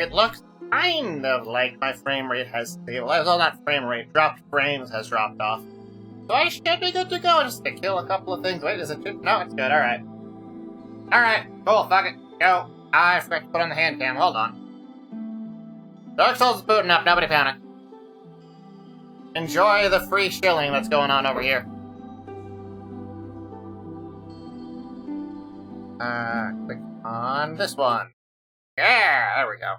it looks kind of like my frame rate has stabilized. Well, not frame rate, dropped frames has dropped off. So I should be good to go just to kill a couple of things. Wait, is it good? No, it's good, alright. Alright, cool, fuck it, go. I forgot to put on the hand cam, hold on. Dark Souls is booting up, nobody panic. Enjoy the free shilling that's going on over here. Click on this one. Yeah, there we go.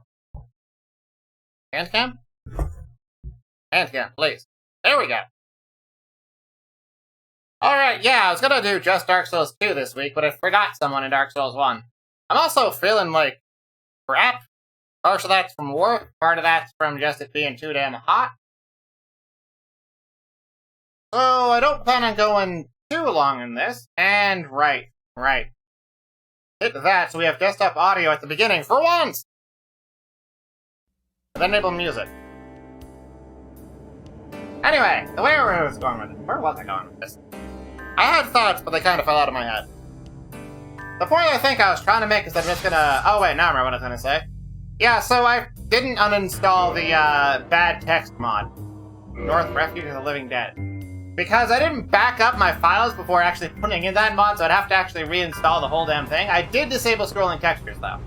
Hand cam? Hand cam, please. There we go. Alright, yeah, I was gonna do just Dark Souls 2 this week, but I forgot someone in Dark Souls 1. I'm also feeling like crap. Part of that's from work, part of that's from just it being too damn hot. So I don't plan on going too long in this, and right. Hit that so we have desktop audio at the beginning for once! And then enable music. Anyway, the way I was going with it. Where was I going with this? I had thoughts, but they kind of fell out of my head. The point I think I was trying to make is that I'm just gonna... Oh wait, now I remember what I was gonna say. Yeah, so I didn't uninstall the bad text mod. North Refuge of the Living Dead. Because I didn't back up my files before actually putting in that mod, so I'd have to actually reinstall the whole damn thing. I did disable scrolling textures, though.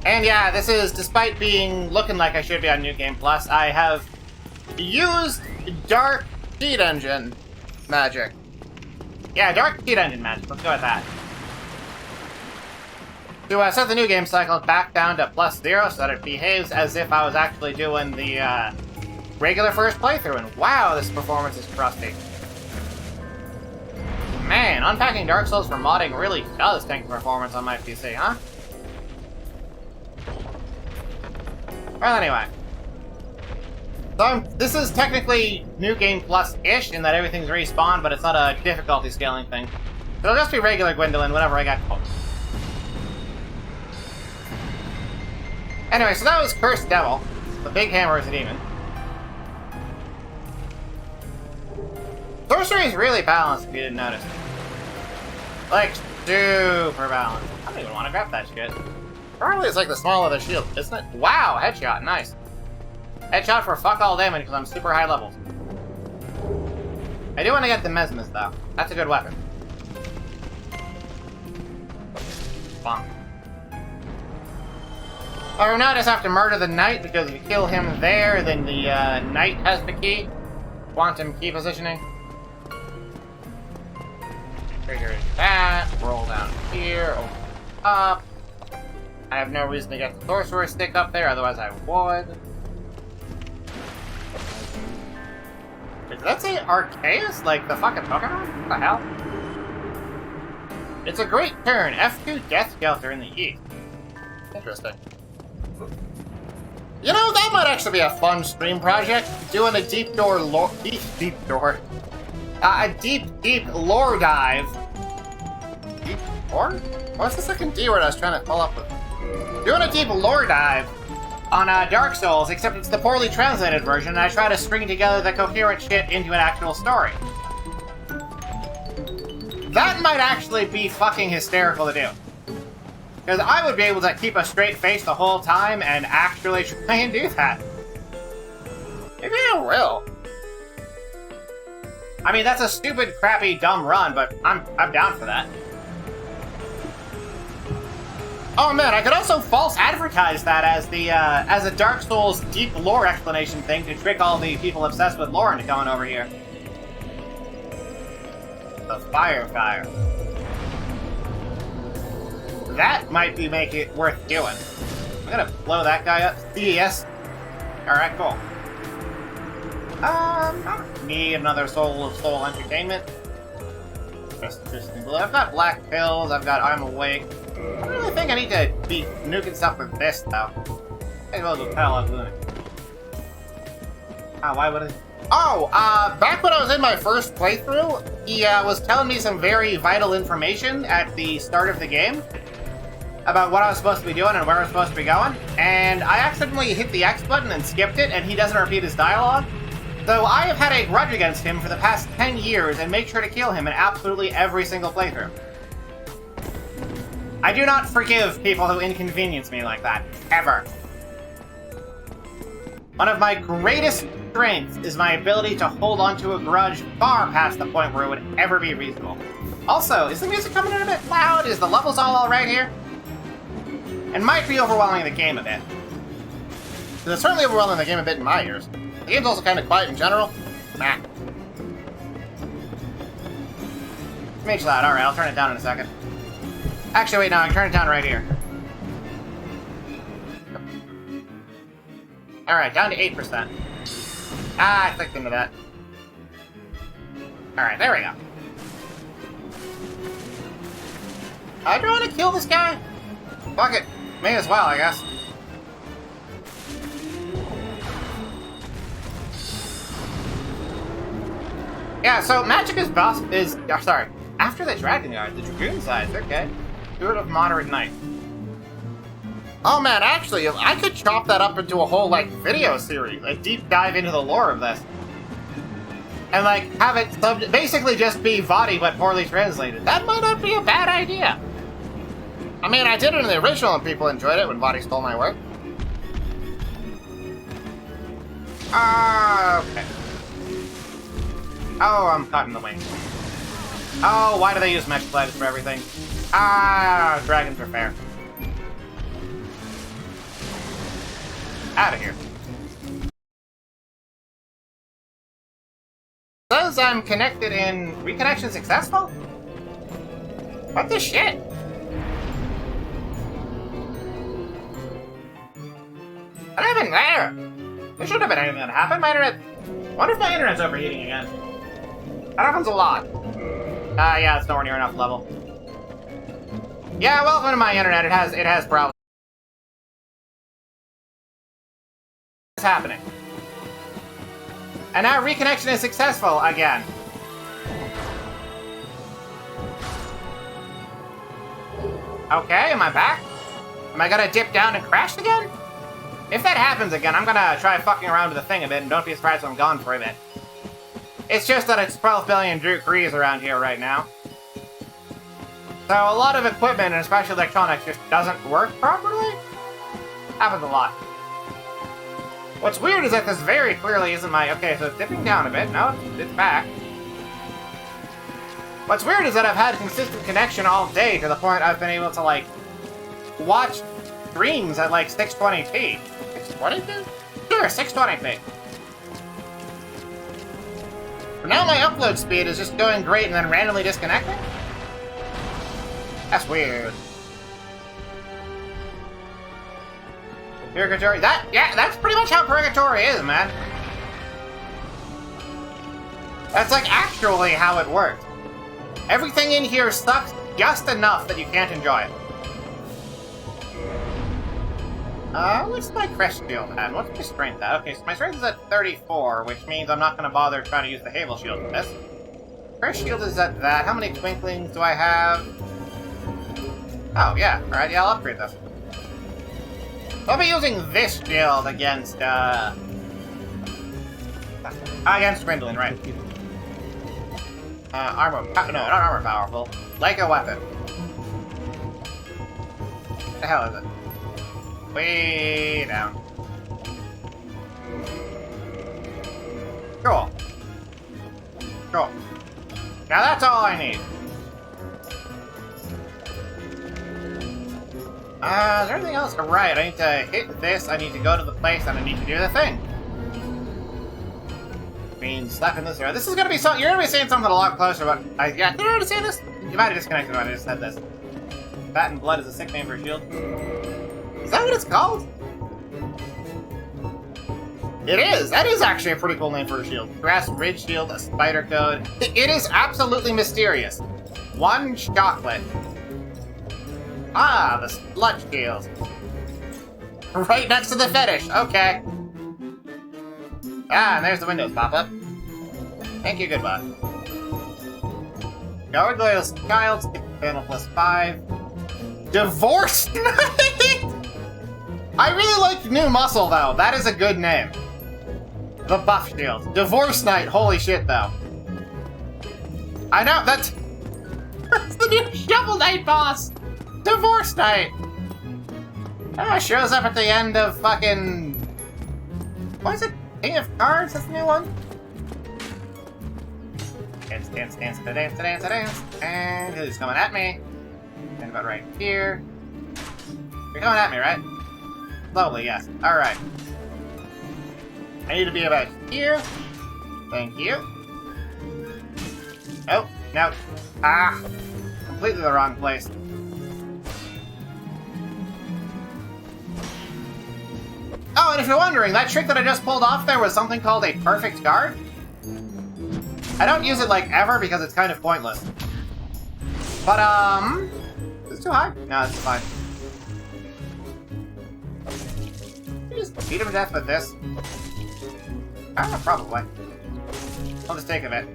And yeah, this is, despite looking like I should be on New Game Plus, I have used Dark Cheat Engine magic. Yeah, Dark Cheat Engine magic, let's go with that. To set the new game cycle back down to +0 so that it behaves as if I was actually doing the regular first playthrough. And wow, this performance is crusty. Man, unpacking Dark Souls for modding really does tank the performance on my PC, huh? Well, anyway. So this is technically New Game Plus-ish in that everything's respawned, but it's not a difficulty scaling thing. So it'll just be regular Gwendolyn whenever I got close. Anyway, so that was Cursed Devil. The big hammer is a demon. Sorcery is really balanced if you didn't notice. Like, super balanced. I don't even want to grab that shit. Probably it's like the small of the shield, isn't it? Wow, headshot, nice. Headshot for fuck all damage because I'm super high levels. I do want to get the Mesmus though. That's a good weapon. Bonk. Or now I just have to murder the knight, because if you kill him there, then the knight has the key. Quantum key positioning. Trigger that, roll down here, open up. I have no reason to get the sorcerer stick up there, otherwise I would. Did that say Arceus? Like the fucking Pokemon? What the hell? It's a great turn. F2 Death Skelter in the east. Interesting. You know, that might actually be a fun stream project. Doing a deep lore dive. Deep lore? What's the second D word I was trying to pull up with? Doing a deep lore dive on Dark Souls, except it's the poorly translated version, and I try to string together the coherent shit into an actual story. That might actually be fucking hysterical to do. Because I would be able to keep a straight face the whole time and actually try and do that. Maybe I will. I mean, that's a stupid, crappy, dumb run, but I'm down for that. Oh man, I could also false advertise that as the as a Dark Souls deep lore explanation thing to trick all the people obsessed with lore into coming over here. The fire. That might make it worth doing. I'm gonna blow that guy up. Yes. Alright, cool. I don't need another Soul of Soul Entertainment. I've got black pills, I've got I'm awake. I don't really think I need to be nuking stuff with this, though. Maybe I'll just tell I'm doing it. Why would it? Oh, back when I was in my first playthrough, he was telling me some very vital information at the start of the game about what I was supposed to be doing and where I was supposed to be going, and I accidentally hit the X button and skipped it, and he doesn't repeat his dialogue. So I have had a grudge against him for the past 10 years and make sure to kill him in absolutely every single playthrough. I do not forgive people who inconvenience me like that. Ever. One of my greatest strengths is my ability to hold onto a grudge far past the point where it would ever be reasonable. Also, is the music coming in a bit loud? Is the levels all alright here? It might be overwhelming the game a bit. It's certainly overwhelming the game a bit in my ears. The game's also kind of quiet in general. Nah. Mage loud. Alright, I'll turn it down in a second. Actually, wait, no, I can turn it down right here. Alright, down to 8%. Ah, I clicked into that. Alright, there we go. Do I want to kill this guy? Fuck it. May as well, I guess. Yeah, so Magicka's boss is... sorry. After the Dragon Guard, the Dragoon size, okay. Spirit of Moderate Knight. Oh man, actually, I could chop that up into a whole, like, video series. A deep dive into the lore of this. And, like, have it basically just be Vaati, but poorly translated. That might not be a bad idea. I mean, I did it in the original and people enjoyed it when Vaati stole my work. Okay. Oh, I'm caught in the wing. Oh, why do they use Mesh Gliders for everything? Ah, dragons are fair. Out of here. Says I'm connected in... Reconnection successful? What the shit? What happened there? There shouldn't have been anything that happened. My internet... I wonder if my internet's overheating again. That happens a lot. Yeah, it's nowhere near enough level. Yeah, welcome to my internet. It has problems. What's happening? And now reconnection is successful again. Okay, am I back? Am I gonna dip down and crash again? If that happens again, I'm gonna try fucking around with the thing a bit, and don't be surprised if I'm gone for a bit. It's just that it's 12 billion degrees around here right now. So a lot of equipment, and especially electronics, just doesn't work properly. Happens a lot. What's weird is that this very clearly isn't my... Okay, so it's dipping down a bit. No, it's back. What's weird is that I've had consistent connection all day to the point I've been able to, like, watch streams at, like, 620p. 620p? Sure, 620p. But now my upload speed is just going great and then randomly disconnecting? That's weird. Purgatory? Yeah, that's pretty much how Purgatory is, man. That's, like, actually how it works. Everything in here sucks just enough that you can't enjoy it. What's my crest shield at? What's my strength at? Okay, so my strength is at 34, which means I'm not gonna bother trying to use the Havel shield for this. Crest shield is at that. How many twinklings do I have? Oh, yeah. Alright, yeah, I'll upgrade this. I'll be using this shield against, against Gwendolyn, right. No, not armor powerful. Like a weapon. What the hell is it? Way down. Cool. Cool. Now that's all I need. Is there anything else? Right, I need to hit this, I need to go to the place, and I need to do the thing. Means slapping this around. This is gonna be something. You're gonna be saying something a lot closer, but yeah, did I already say this? You might have disconnected when I just said this. Fat and Blood is a sick name for a shield. Is that what it's called? It is! That is actually a pretty cool name for a shield. Grass Ridge Shield, a spider code. It is absolutely mysterious. One chocolate. Ah, the sludge shield. Right next to the fetish. Okay. Ah, and there's the Windows pop-up. Thank you, goodbye. Gargoyle's Child, panel +5. Divorce Knight! I really like New Muscle, though. That is a good name. The Buff Shield. Divorce Knight. Holy shit, though. I know, that's the new Shovel Knight boss! Divorce night! Shows up at the end of fucking... What is it? King of Cards? That's the new one? Dance, dance, dance, dance, dance, dance. And who's coming at me? And about right here. You're coming at me, right? Slowly, yes. Alright. I need to be about here. Thank you. Oh, no. Ah! Completely the wrong place. Oh, and if you're wondering, that trick that I just pulled off there was something called a perfect guard. I don't use it, like, ever because it's kind of pointless. But, is it too high? No, it's fine. You just beat him to death with this? I don't know, probably. I'll just take a bit.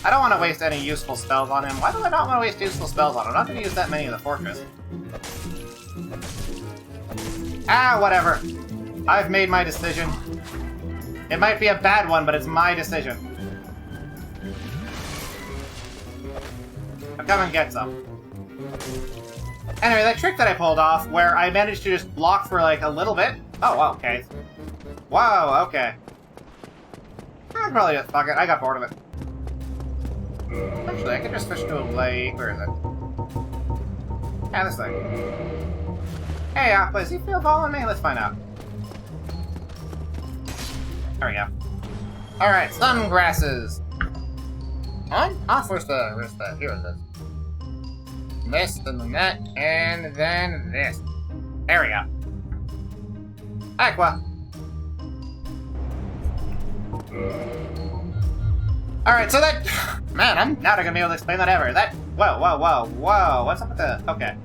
I don't want to waste any useful spells on him. Why do I not want to waste useful spells on him? I'm not going to use that many in the fortress. Ah, whatever. I've made my decision. It might be a bad one, but it's my decision. I'll come and get some. Anyway, that trick that I pulled off, where I managed to just block for like a little bit. Oh, wow, okay. Wow, okay. I'd probably just fuck it. I got bored of it. Actually, I could just switch to a lake. Where is it? Yeah, this thing. Hey, does he feel following me? Let's find out. There we go. Alright, sungrasses. On? Off, where's the, here it is. This, then that, and then this. There we go. Aqua. Alright, so that... Man, I'm not gonna be able to explain that ever. That... Whoa, whoa, whoa, whoa. What's up with the... Okay.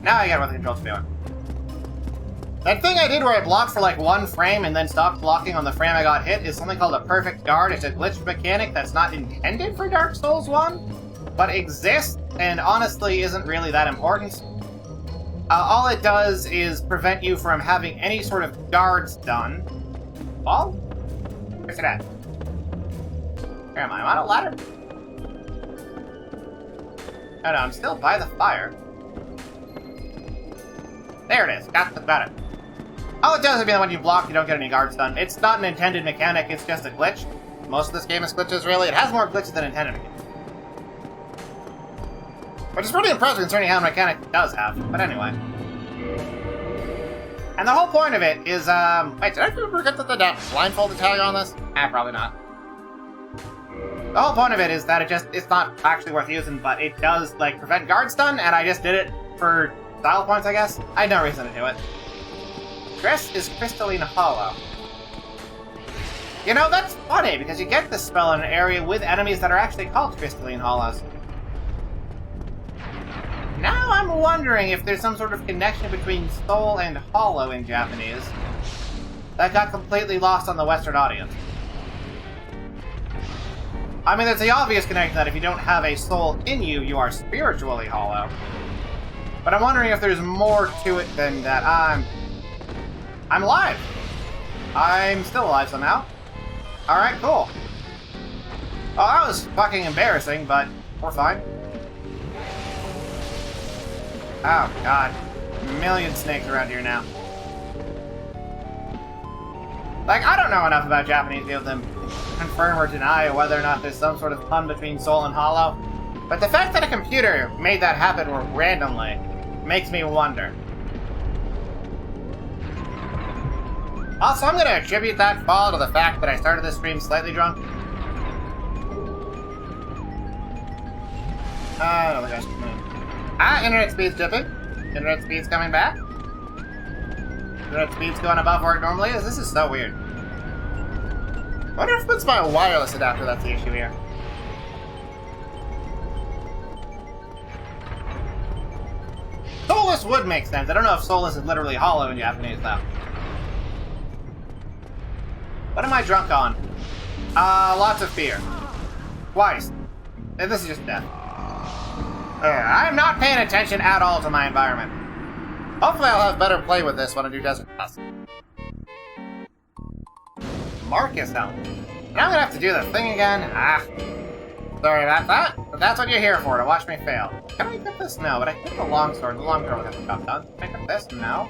Now I get what the control's doing. That thing I did where I blocked for like one frame and then stopped blocking on the frame I got hit is something called a perfect guard. It's a glitched mechanic that's not intended for Dark Souls 1, but exists and honestly isn't really that important. All it does is prevent you from having any sort of guards done. Ball? Where's it at? Where am I? I'm on a ladder? Oh no, I'm still by the fire. There it is. Got it. All it does is when you block, you don't get any guards done. It's not an intended mechanic, it's just a glitch. Most of this game is glitches, really. It has more glitches than intended. Which is pretty impressive concerning how mechanic it does have. But anyway. And the whole point of it is, wait, did I forget that the blindfolded tag on this? Probably not. The whole point of it is that it's not actually worth using, but it does, like, prevent guards done, and I just did it for style points, I guess. I had no reason to do it. Dress is crystalline hollow. You know, that's funny, because you get this spell in an area with enemies that are actually called crystalline hollows. Now I'm wondering if there's some sort of connection between soul and hollow in Japanese that got completely lost on the Western audience. I mean, there's the obvious connection that if you don't have a soul in you, you are spiritually hollow. But I'm wondering if there's more to it than that. I'm alive. I'm still alive somehow. Alright, cool. Oh, that was fucking embarrassing, but we're fine. Oh, God. A million snakes around here now. Like, I don't know enough about Japanese to be able to confirm or deny whether or not there's some sort of pun between soul and hollow. But the fact that a computer made that happen randomly makes me wonder. Also, I'm going to attribute that fall to the fact that I started this stream slightly drunk. I don't think I should. Internet speed's dipping. Internet speed's coming back. Internet speed's going above where it normally is. This is so weird. I wonder if it's my wireless adapter that's the issue here. Soulless would make sense. I don't know if soulless is literally hollow in Japanese, though. What am I drunk on? Lots of beer. Twice. And this is just death. I'm not paying attention at all to my environment. Hopefully I'll have better play with this when I do Desert Quest. Marcus help. Now I'm gonna have to do the thing again. Sorry about that. But that's what you're here for, to watch me fail. Can I get this? No, but I hit the longsword. The longsword will get the job done. Can I get this? No.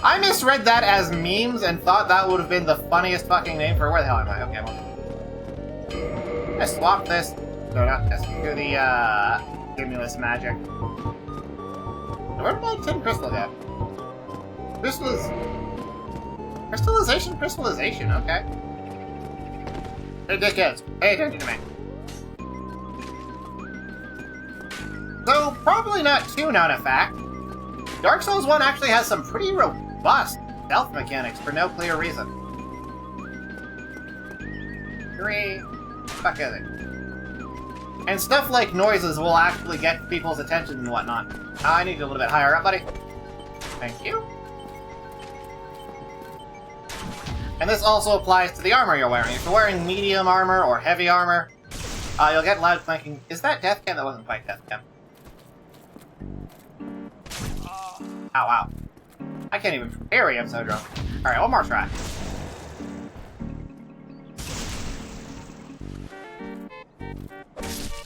I misread that as memes and thought that would have been the funniest fucking name for where the hell am I? Okay, well. I swap this. No, not this. Do the, stimulus magic. Where did my tin crystal go? Crystallization, okay. Hey, dickheads, pay attention to me. Though, probably not too known a fact, Dark Souls 1 actually has some pretty robust stealth mechanics for no clear reason. 3. Fuck is it? And stuff like noises will actually get people's attention and whatnot. I need you a little bit higher up, buddy. Thank you. And this also applies to the armor you're wearing. If you're wearing medium armor or heavy armor, you'll get loud clanking. Is that Deathcam? That wasn't quite Deathcam. Ow, ow. I can't even parry, I'm so drunk. Alright, one more try.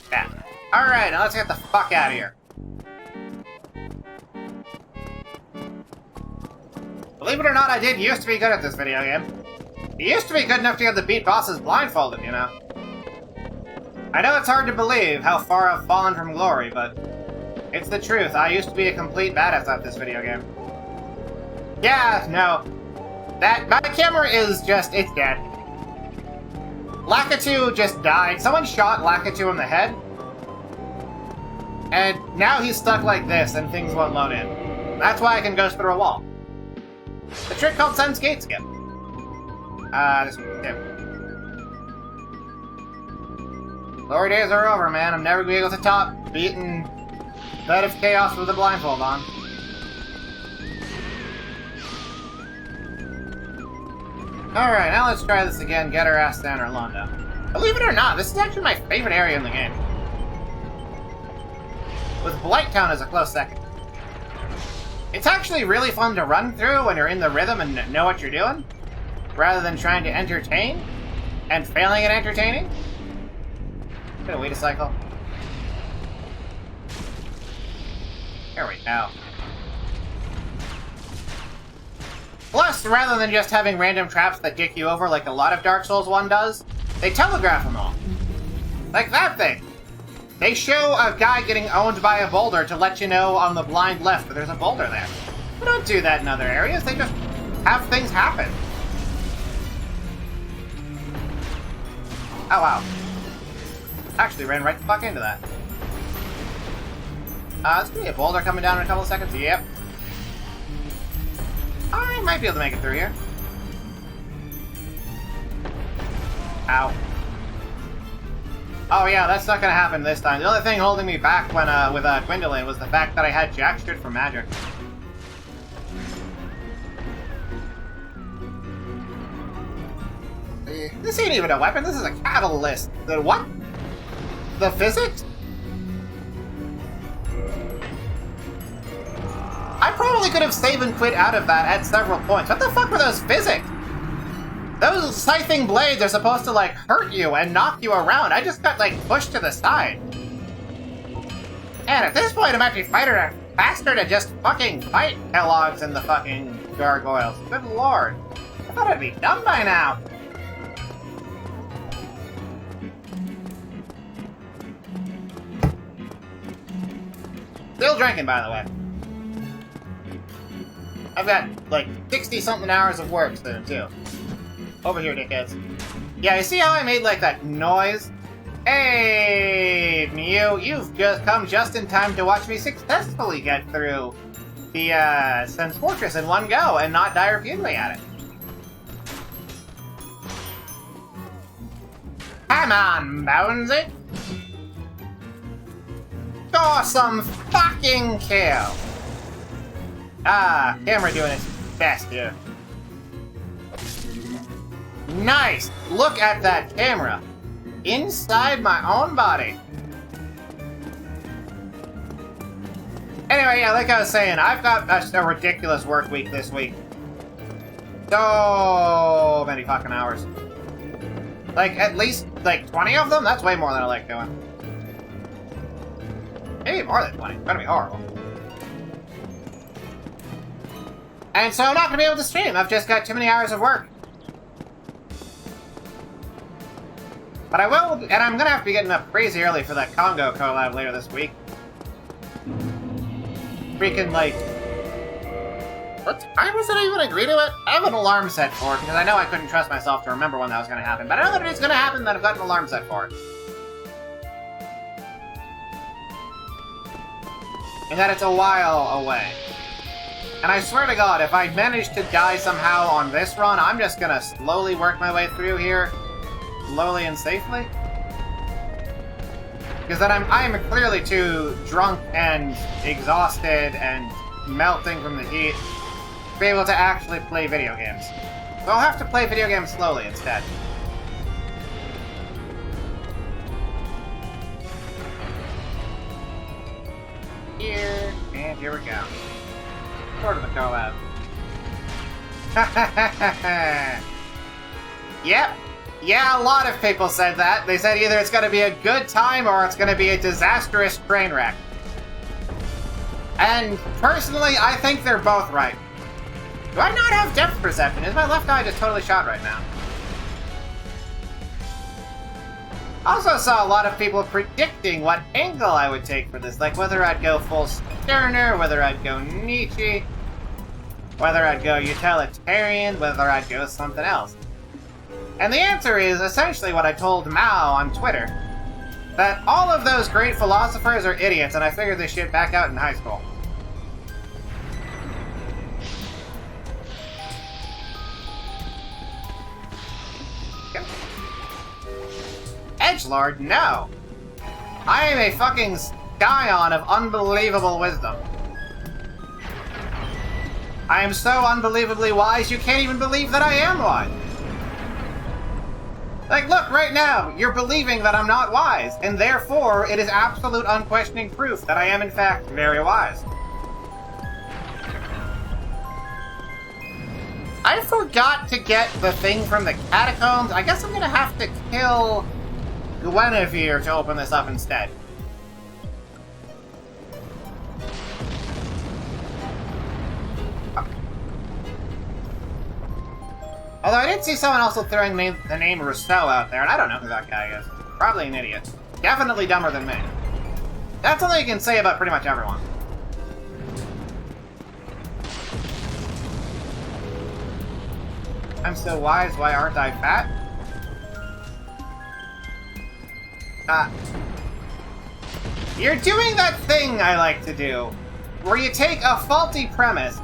Yeah. Alright, now let's get the fuck out of here. Believe it or not, I did used to be good at this video game. It used to be good enough to get the beat bosses blindfolded, you know? I know it's hard to believe how far I've fallen from glory, but it's the truth. I used to be a complete badass at this video game. Yeah, no. My camera is just, it's dead. Lakitu just died. Someone shot Lakitu in the head. And now he's stuck like this and things won't load in. That's why I can ghost through a wall. A trick called Sun's Gate Skip. This skip. Glory days are over, man. I'm never gonna be able to top beating Bed of Chaos with a blindfold on. Alright, now let's try this again. Get our ass down Orlando. Believe it or not, this is actually my favorite area in the game. With Blighttown as a close second. It's actually really fun to run through when you're in the rhythm and know what you're doing, rather than trying to entertain and failing at entertaining. Gonna wait a cycle. Here we go. Plus, rather than just having random traps that dick you over like a lot of Dark Souls 1 does, they telegraph them all. Like that thing. They show a guy getting owned by a boulder to let you know on the blind left that there's a boulder there. They don't do that in other areas, they just have things happen. Oh wow. Actually ran right the fuck into that. There's gonna be a boulder coming down in a couple of seconds. Yep. I might be able to make it through here. Ow. Oh yeah, that's not gonna happen this time. The only thing holding me back when with Gwendolyn was the fact that I had jack shit for magic. This ain't even a weapon, this is a catalyst. The what? The physics? I probably could have save and quit out of that at several points. What the fuck were those physics? Those scything blades are supposed to, like, hurt you and knock you around. I just got, like, pushed to the side. And at this point, it might be faster to just fucking fight Kellogg's and the fucking gargoyles. Good lord. I thought I'd be done by now. Still drinking, by the way. I've got, like, 60-something hours of work soon, too. Over here, dickheads. Yeah, you see how I made, like, that noise? Hey, Mew, you've just come just in time to watch me successfully get through the, Sen's Fortress in one go and not die repeatedly at it. Come on, Bonesy! Awesome fucking kill! Ah, camera doing its best here. Nice! Look at that camera! Inside my own body! Anyway, yeah, like I was saying, I've got a ridiculous work week this week. So many fucking hours. Like, at least like 20 of them? That's way more than I like doing. Maybe more than 20. It's gonna be horrible. And so I'm not gonna be able to stream. I've just got too many hours of work. But I will, and I'm gonna have to be getting up crazy early for that Congo collab later this week. Freaking, like... What time was it I even agree to it? I have an alarm set for it, because I know I couldn't trust myself to remember when that was gonna happen. But I know that it's gonna happen, that I've got an alarm set for it. And that it's a while away. And I swear to God, if I manage to die somehow on this run, I'm just gonna slowly work my way through here. Slowly and safely. Because then I am clearly too drunk and exhausted and melting from the heat to be able to actually play video games. So I'll have to play video games slowly instead. Here, and here we go. Sort of a collab. Yep. Yeah, a lot of people said that. They said either it's going to be a good time or it's going to be a disastrous train wreck. And personally, I think they're both right. Do I not have depth perception? Is my left eye just totally shot right now? I also saw a lot of people predicting what angle I would take for this, like whether I'd go full Sterner, whether I'd go Nietzsche, whether I'd go utilitarian, whether I'd go something else. And the answer is essentially what I told Mao on Twitter. That all of those great philosophers are idiots, and I figured this shit back out in high school. Okay. Edgelord, no! I am a fucking scion of unbelievable wisdom. I am so unbelievably wise, you can't even believe that I am wise. Like, look, right now, you're believing that I'm not wise, and therefore, it is absolute unquestioning proof that I am, in fact, very wise. I forgot to get the thing from the catacombs. I guess I'm gonna have to kill Guinevere to open this up instead. Although I did see someone also throwing the name Rousseau out there, and I don't know who that guy is. Probably an idiot. Definitely dumber than me. That's something you can say about pretty much everyone. I'm so wise, why aren't I fat? You're doing that thing I like to do, where you take a faulty premise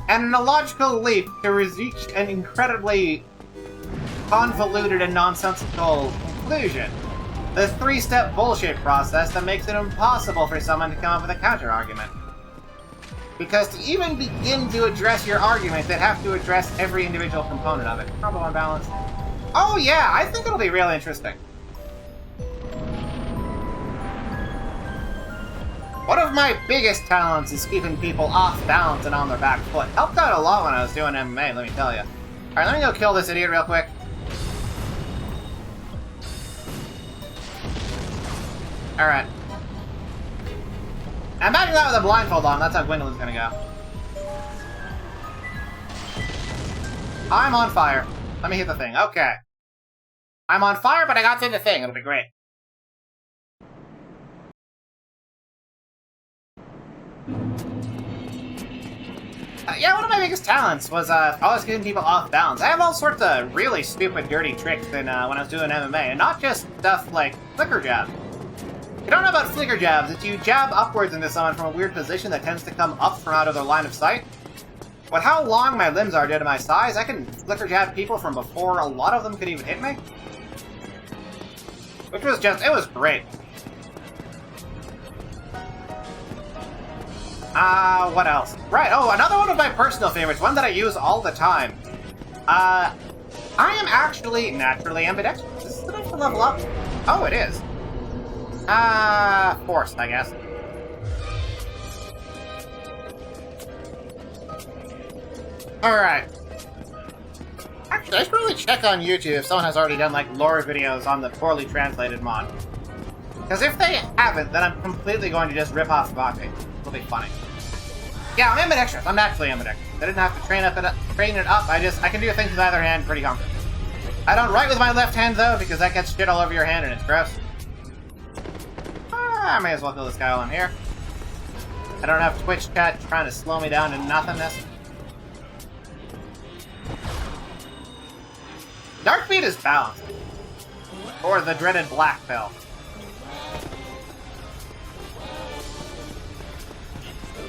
and an illogical leap to reach an incredibly convoluted and nonsensical conclusion. The three-step bullshit process that makes it impossible for someone to come up with a counter-argument. Because to even begin to address your argument, they'd have to address every individual component of it. Combo unbalance. Oh yeah, I think it'll be real interesting. One of my biggest talents is keeping people off balance and on their back foot. Helped out a lot when I was doing MMA, let me tell you. Alright, let me go kill this idiot real quick. Alright. Imagine that with a blindfold on, that's how Gwendolyn's gonna go. I'm on fire. Let me hit the thing, okay. I'm on fire, but I got through the thing, it'll be great. Yeah, one of my biggest talents was always getting people off balance. I have all sorts of really stupid, dirty tricks when I was doing MMA, and not just stuff like flicker jabs. If you don't know about flicker jabs, it's you jab upwards into someone from a weird position that tends to come up from out of their line of sight. With how long my limbs are due to my size, I can flicker jab people from before a lot of them could even hit me. Which was just, it was great. What else? Right, oh, another one of my personal favorites, one that I use all the time. I am actually naturally ambidextrous. Is this enough to level up? Oh, it is. Forced, I guess. Alright. Actually, I should really check on YouTube if someone has already done, like, lore videos on the poorly translated mod. Because if they haven't, then I'm completely going to just rip off Bate. It'll be funny. Yeah, I'm ambidextrous. I'm naturally ambidextrous. I didn't have to train it up. I can do things with either hand pretty comfortably. I don't write with my left hand, though, because that gets shit all over your hand and it's gross. I may as well kill this guy while I'm here. I don't have Twitch chat trying to slow me down to nothingness. Darkbeat is balanced. Or the dreaded black pill.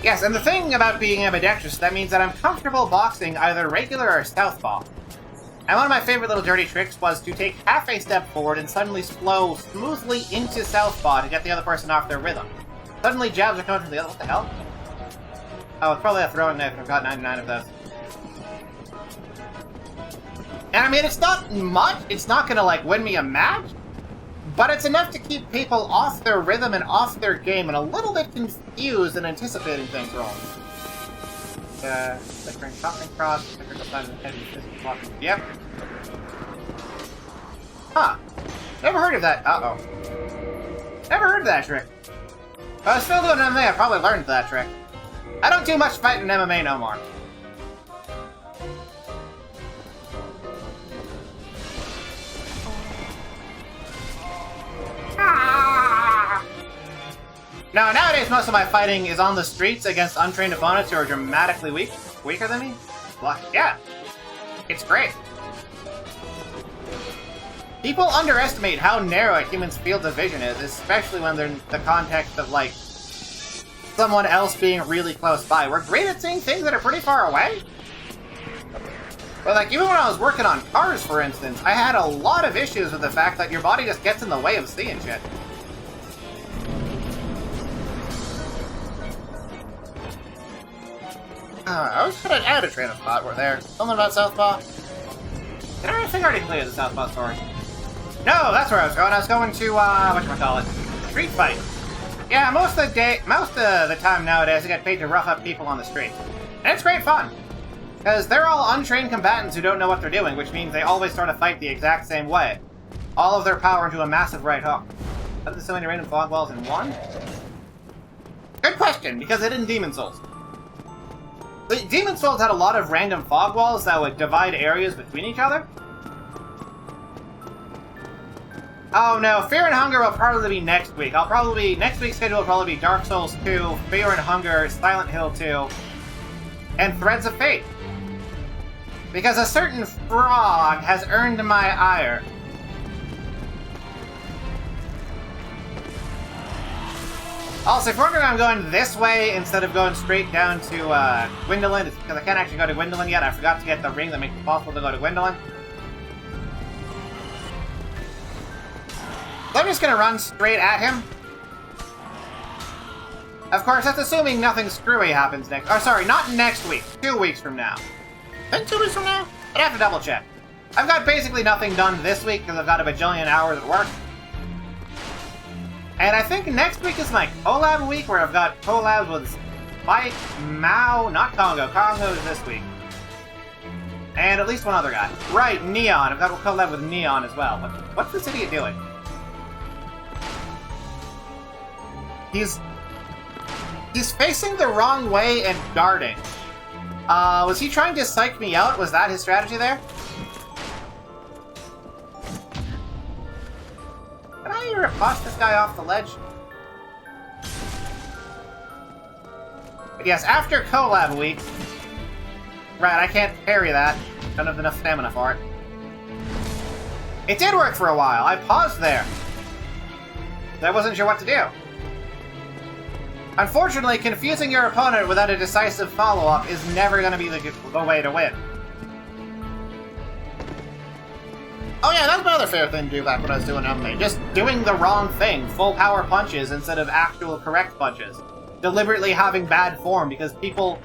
Yes, and the thing about being ambidextrous, that means that I'm comfortable boxing either regular or southpaw. And one of my favorite little dirty tricks was to take half a step forward and suddenly flow smoothly into southpaw to get the other person off their rhythm. Suddenly jabs are coming from the other. What the hell? Oh, it's probably a throwing knife. I've got 99 of those. And I mean, it's not much. It's not gonna, like, win me a match. But it's enough to keep people off their rhythm and off their game and a little bit confused and anticipating things wrong. Flickering chopping cross, flickering the side of the head with physical blocking. Yep. Huh. Never heard of that. Uh-oh. Never heard of that trick. If I was still doing MMA, I probably learned that trick. I don't do much fighting in MMA no more. Now, nowadays, most of my fighting is on the streets against untrained opponents who are dramatically weaker than me. Yeah, it's great. People underestimate how narrow a human's field of vision is, especially when they're in the context of, like, someone else being really close by. We're great at seeing things that are pretty far away. But, like, even when I was working on cars, for instance, I had a lot of issues with the fact that your body just gets in the way of seeing shit. I was gonna add a train of thought. We're there. Something about Southpaw? Did I think I already cleared the Southpaw story? No, that's where I was going. I was going to, whatchamacallit? Street fight. Yeah, most of the time nowadays I get paid to rough up people on the street. And it's great fun. Because they're all untrained combatants who don't know what they're doing, which means they always start a fight the exact same way. All of their power into a massive right hook. Are there so many random fog walls in one? Good question, because they didn't Demon Souls. Demon Souls had a lot of random fog walls that would divide areas between each other. Oh no, Fear and Hunger will probably be next week. Next week's schedule will probably be Dark Souls 2, Fear and Hunger, Silent Hill 2, and Threads of Fate. Because a certain frog has earned my ire. Also, if you're wondering why I'm going this way instead of going straight down to Gwyndolin, it's because I can't actually go to Gwyndolin yet. I forgot to get the ring that makes it possible to go to Gwyndolin. So I'm just going to run straight at him. Of course, that's assuming nothing screwy happens next... Oh, sorry, not next week. 2 weeks from now. I think 2 weeks from now? I'd have to double check. I've got basically nothing done this week because I've got a bajillion hours at work. And I think next week is my collab week, where I've got collabs with Spike, Mao, not Congo. Congo is this week. And at least one other guy. Right, Neon. I've got a collab with Neon as well. What's this idiot doing? He's facing the wrong way and guarding. Was he trying to psych me out? Was that his strategy there? Can I riposte this guy off the ledge? But yes, after collab week... Right, I can't parry that. Don't have enough stamina for it. It did work for a while. I paused there. I wasn't sure what to do. Unfortunately, confusing your opponent without a decisive follow-up is never going to be the way to win. Oh yeah, that's my other favorite thing to do back when I was doing MMA. Just doing the wrong thing. Full power punches instead of actual correct punches. Deliberately having bad form because people...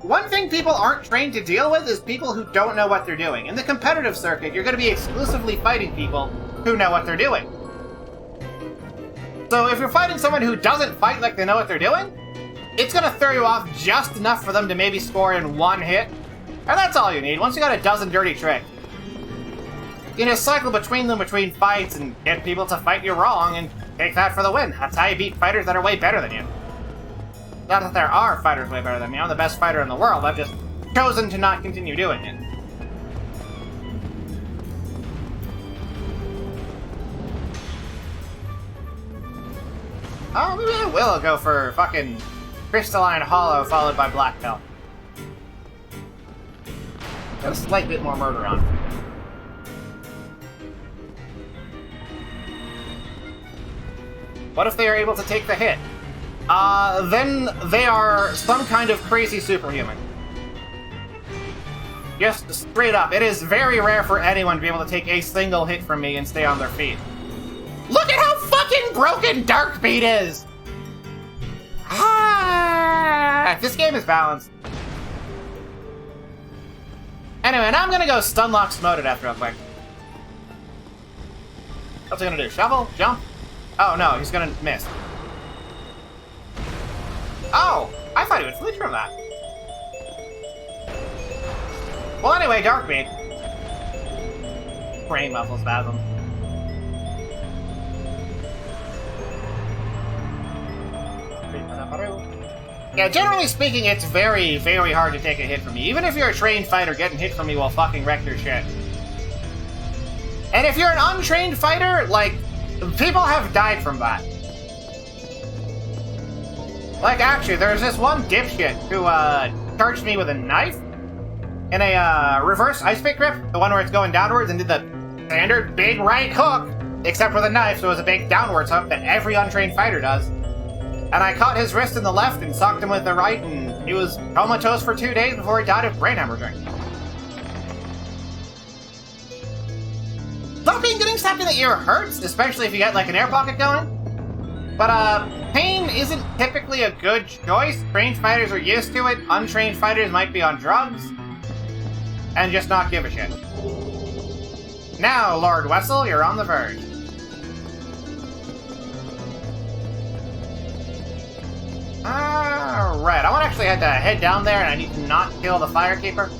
One thing people aren't trained to deal with is people who don't know what they're doing. In the competitive circuit, you're going to be exclusively fighting people who know what they're doing. So if you're fighting someone who doesn't fight like they know what they're doing, it's going to throw you off just enough for them to maybe score in one hit. And that's all you need. Once you got a dozen dirty tricks, You know, cycle between them between fights and get people to fight you wrong and take that for the win. That's how you beat fighters that are way better than you. Not that there are fighters way better than me. I'm the best fighter in the world. I've just chosen to not continue doing it. Oh, maybe I will go for fucking Crystalline Hollow followed by Black Belt. Got a slight bit more murder on. What if they are able to take the hit? Then they are some kind of crazy superhuman. Just straight up, it is very rare for anyone to be able to take a single hit from me and stay on their feet. Look at how fucking broken Darkbeat is! This game is balanced. Anyway, now I'm gonna go Stunlock Smote to death real quick. What's he gonna do? Shovel? Jump? Oh no, he's gonna miss. Oh! I thought he would flinch from that. Well, anyway, Darkbeat. Brain Muffle Spasm. Yeah, generally speaking, it's very, very hard to take a hit from me. Even if you're a trained fighter, getting hit from me will fucking wreck your shit. And if you're an untrained fighter, like, people have died from that. Like, actually, there's this one dipshit who, charged me with a knife in a, reverse ice pick grip, the one where it's going downwards, and did the standard big right hook, except for the knife, so it was a big downwards hook that every untrained fighter does. And I caught his wrist in the left and socked him with the right, and he was comatose for 2 days before he died of brain hemorrhaging. Stopping getting stabbed in the ear hurts, especially if you get like an air pocket going. But pain isn't typically a good choice. Trained fighters are used to it. Untrained fighters might be on drugs and just not give a shit. Now, Lord Wessel, you're on the verge. Alright, I want to actually head down there, and I need to not kill the Firekeeper.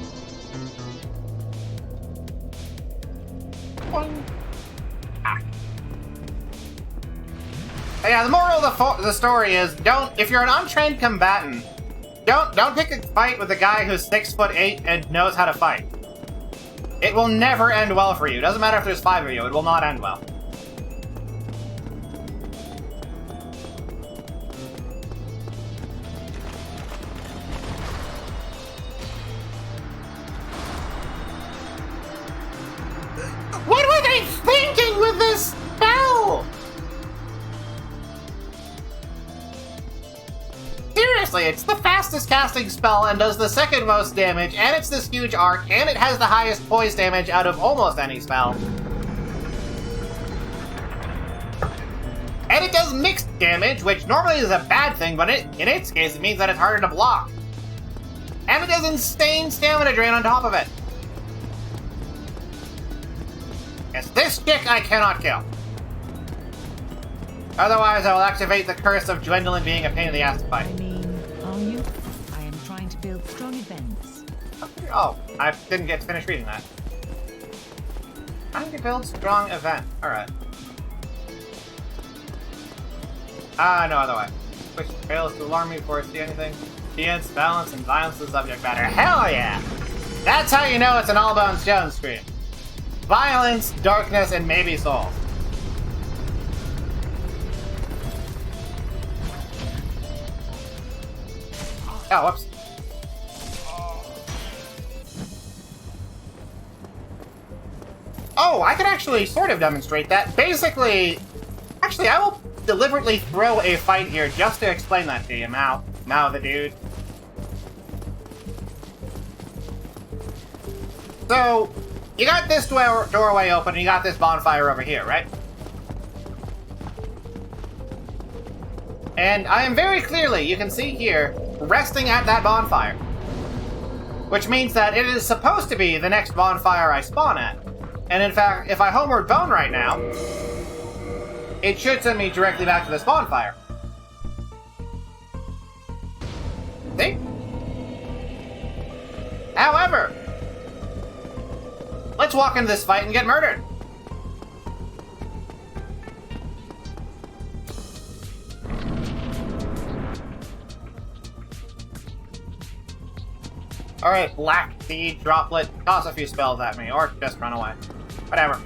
Yeah, the moral of the story is, if you're an untrained combatant, don't pick a fight with a guy who's 6'8" and knows how to fight. It will never end well for you. Doesn't matter if there's 5 of you, it will not end well. What were they thinking with this spell? Seriously, it's the fastest casting spell and does the second most damage, and it's this huge arc, and it has the highest poise damage out of almost any spell. And it does mixed damage, which normally is a bad thing, but in its case, it means that it's harder to block. And it does insane stamina drain on top of it. Yes, this chick I cannot kill. Otherwise, I will activate the curse of Gwendolyn being a pain in the ass to fight. I mean, are you? I am trying to build strong events. Oh, I didn't get to finish reading that. Trying to build strong event. Alright. No other way. Which fails to alarm me before I see anything. Chance, balance, and violence of the subject matter. Hell yeah! That's how you know it's an All-Bones Jones stream. Violence, darkness, and maybe souls. Oh, whoops. Oh, I can actually sort of demonstrate that. Basically, actually, I will deliberately throw a fight here just to explain that to you, Mao the dude. So, you got this doorway open, and you got this bonfire over here, right? And I am very clearly, you can see here, resting at that bonfire. Which means that it is supposed to be the next bonfire I spawn at. And in fact, if I homeward bone right now, it should send me directly back to this bonfire. See? However, let's let's walk into this fight and get murdered. Alright, Black Seed, Droplet, toss a few spells at me, or just run away. Whatever.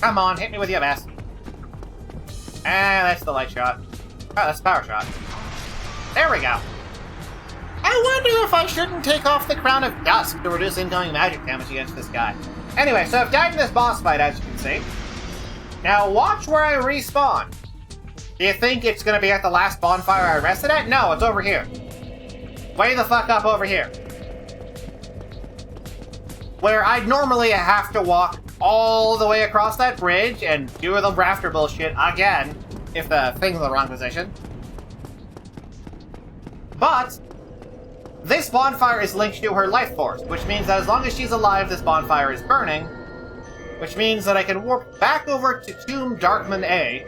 Come on, hit me with your best. That's the light shot. Oh, that's the power shot. There we go. I wonder if I shouldn't take off the Crown of Dusk to reduce incoming magic damage against this guy. Anyway, so I've died in this boss fight, as you can see. Now watch where I respawn. Do you think it's gonna be at the last bonfire I rested at? No, it's over here. Way the fuck up over here. Where I'd normally have to walk all the way across that bridge and do the rafter bullshit again if the thing's in the wrong position. But this bonfire is linked to her life force, which means that as long as she's alive, this bonfire is burning, which means that I can warp back over to Tomb Darkman A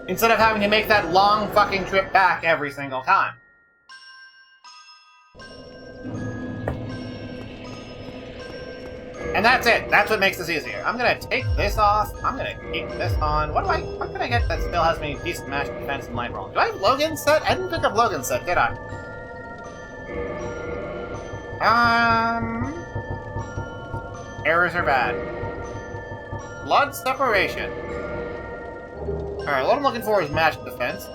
instead of having to make that long fucking trip back every single time. And that's it. That's what makes this easier. I'm gonna take this off. I'm gonna keep this on. What can I get that still has me decent magic defense and light roll? Do I have Logan's set? I didn't pick up Logan's set, did I? Errors are bad. Blood separation. Alright, what I'm looking for is magic defense.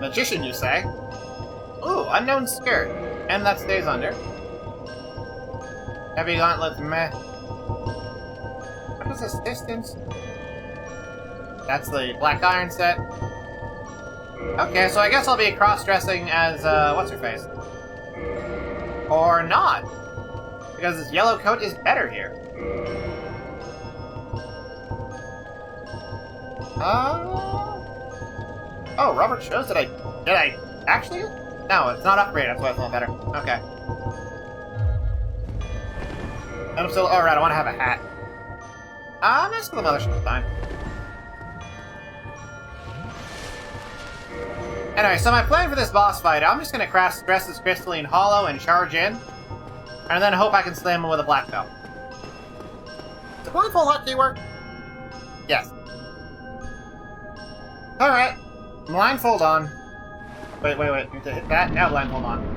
Magician, you say? Ooh, unknown skirt. And that stays under. Heavy gauntlets, meh. What is this distance? That's the black iron set. Okay, so I guess I'll be cross-dressing as, what's-her-face? Or not. Because this yellow coat is better here. Oh, Robert shows that did I actually? No, it's not upgraded, that's why it's a little better. Okay. And I'm still, alright, I want to have a hat. That's for the mothership time. Anyway, so my plan for this boss fight, I'm just gonna dress this Crystalline Hollow and charge in, and then hope I can slam him with a black belt. Does blindfold hotkey work? Yes. Alright. Blindfold on. Wait. Need to hit that? Now blindfold on.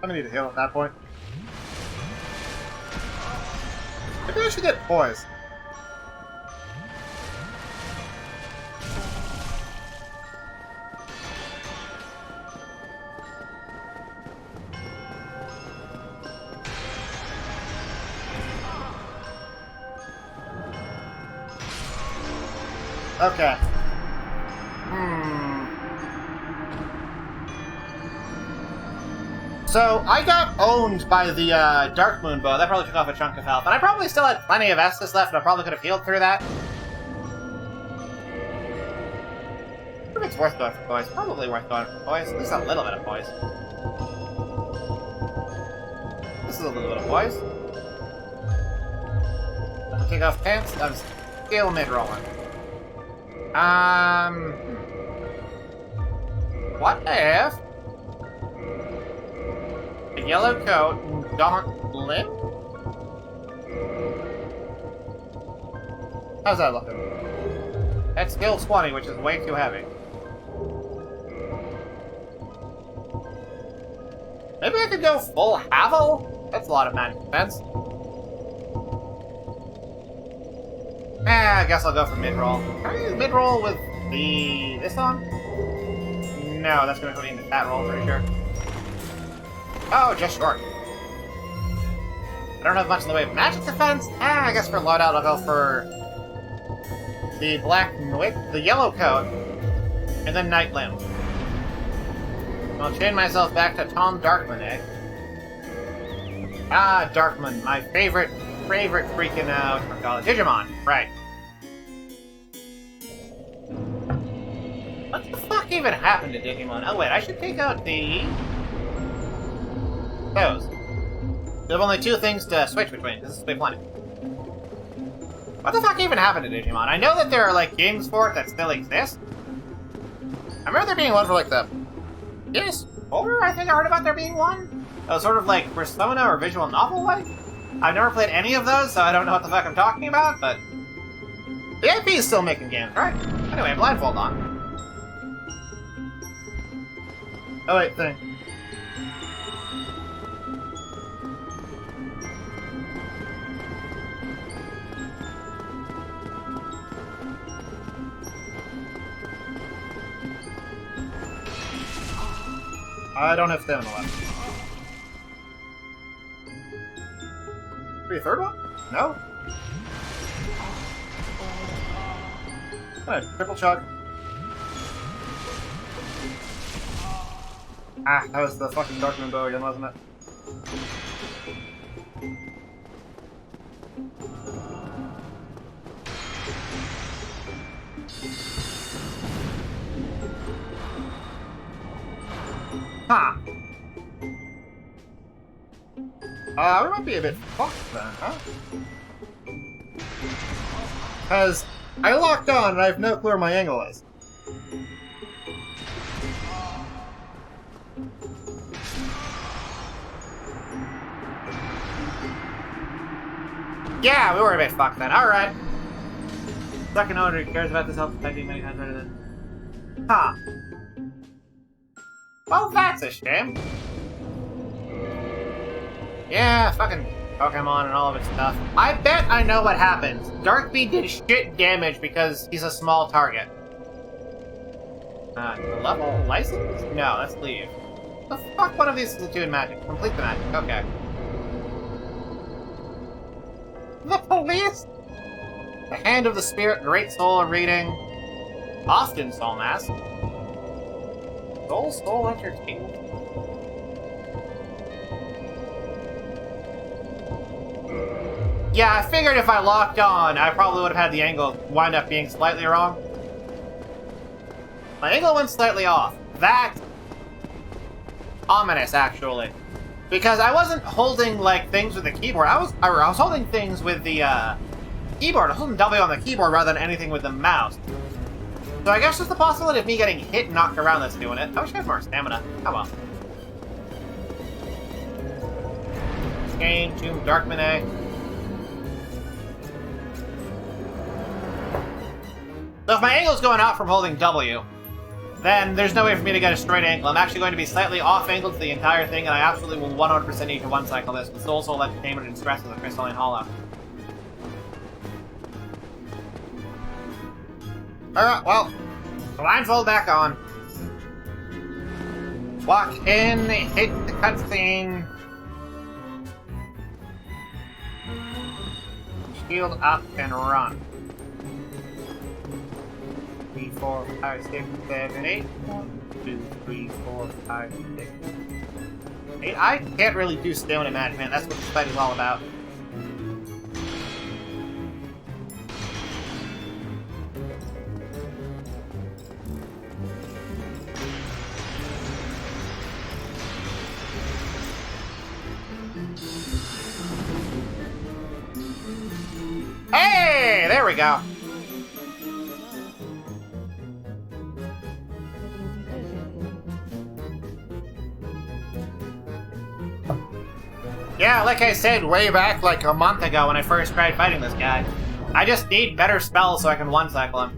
I'm gonna need to heal at that point. Maybe I should get poise. Okay. So, I got owned by the Dark Moon Bow. That probably took off a chunk of health. And I probably still had plenty of Estus left, and I probably could have healed through that. I think it's worth going for poise. Probably worth going for poise. At least a little bit of poise. This is a little bit of poise. I'll take off pants. I'm still mid-rolling. What if... a yellow coat and gauntlet? How's that looking? That's still 20, which is way too heavy. Maybe I could go full Havel? That's a lot of magic defense. I guess I'll go for mid-roll. Can I use mid-roll with this on? No, that's gonna go into that roll, pretty sure. Oh, just short. I don't have much in the way of magic defense. I guess for loadout I'll go for the the yellow coat, and then Night Limb. I'll chain myself back to Tom Darkman, eh? Darkman, my favorite freaking Digimon, right. even happen to Digimon? Oh wait, I should take out the... those. We have only 2 things to switch between. This is pretty plenty. What the fuck even happened to Digimon? I know that there are, like, games for it that still exist. I remember there being one for, like, the... PS4? I think I heard about there being one. That was sort of like Persona or visual novel-like. I've never played any of those, so I don't know what the fuck I'm talking about, but... the IP is still making games, right? Anyway, blindfold on. Oh wait, thing. I don't have stamina left. Be a third one? No? Alright, triple chug. Ah, that was the fucking Darkmoon bow again, wasn't it? Huh. We might be a bit fucked then, huh? Because I locked on and I have no clue where my angle is. Yeah, we were a bit fucked then. Alright. Second owner cares about this health typing many times better than... Huh. Well, that's a shame. Yeah, fucking Pokemon and all of its stuff. I bet I know what happens. Darkbeat did shit damage because he's a small target. Level license? No, let's leave. The fuck one of these is a 2 in magic? Complete the magic, okay. The police? The Hand of the Spirit, Great Soul reading. Austin Soul Mask. Soul Entertainment. Yeah, I figured if I locked on, I probably would have had the angle wind up being slightly wrong. My angle went slightly off. That's ominous, actually. Because I wasn't holding, like, things with the keyboard. I was holding things with the, keyboard. I was holding W on the keyboard rather than anything with the mouse. So I guess there's the possibility of me getting hit and knocked around that's doing it. I wish I had more stamina. Oh well. Game, Tomb, Darkmoon. So if my angle's going out from holding W, then there's no way for me to get a straight angle. I'm actually going to be slightly off-angled to the entire thing, and I absolutely will 100% need to one-cycle this with Soul Entertainment and Stress as a Crystalline Hollow. Alright, well, blindfold back on. Walk in, hit the cutscene. Shield up and run. 3, 4, 5, 6, 7, 8. 1, 2, 3, 4, 5, 6, 8. I can't really do stamina management. That's what this fight is all about. Hey, there we go. Yeah, like I said way back like a month ago when I first tried fighting this guy. I just need better spells so I can one-cycle him.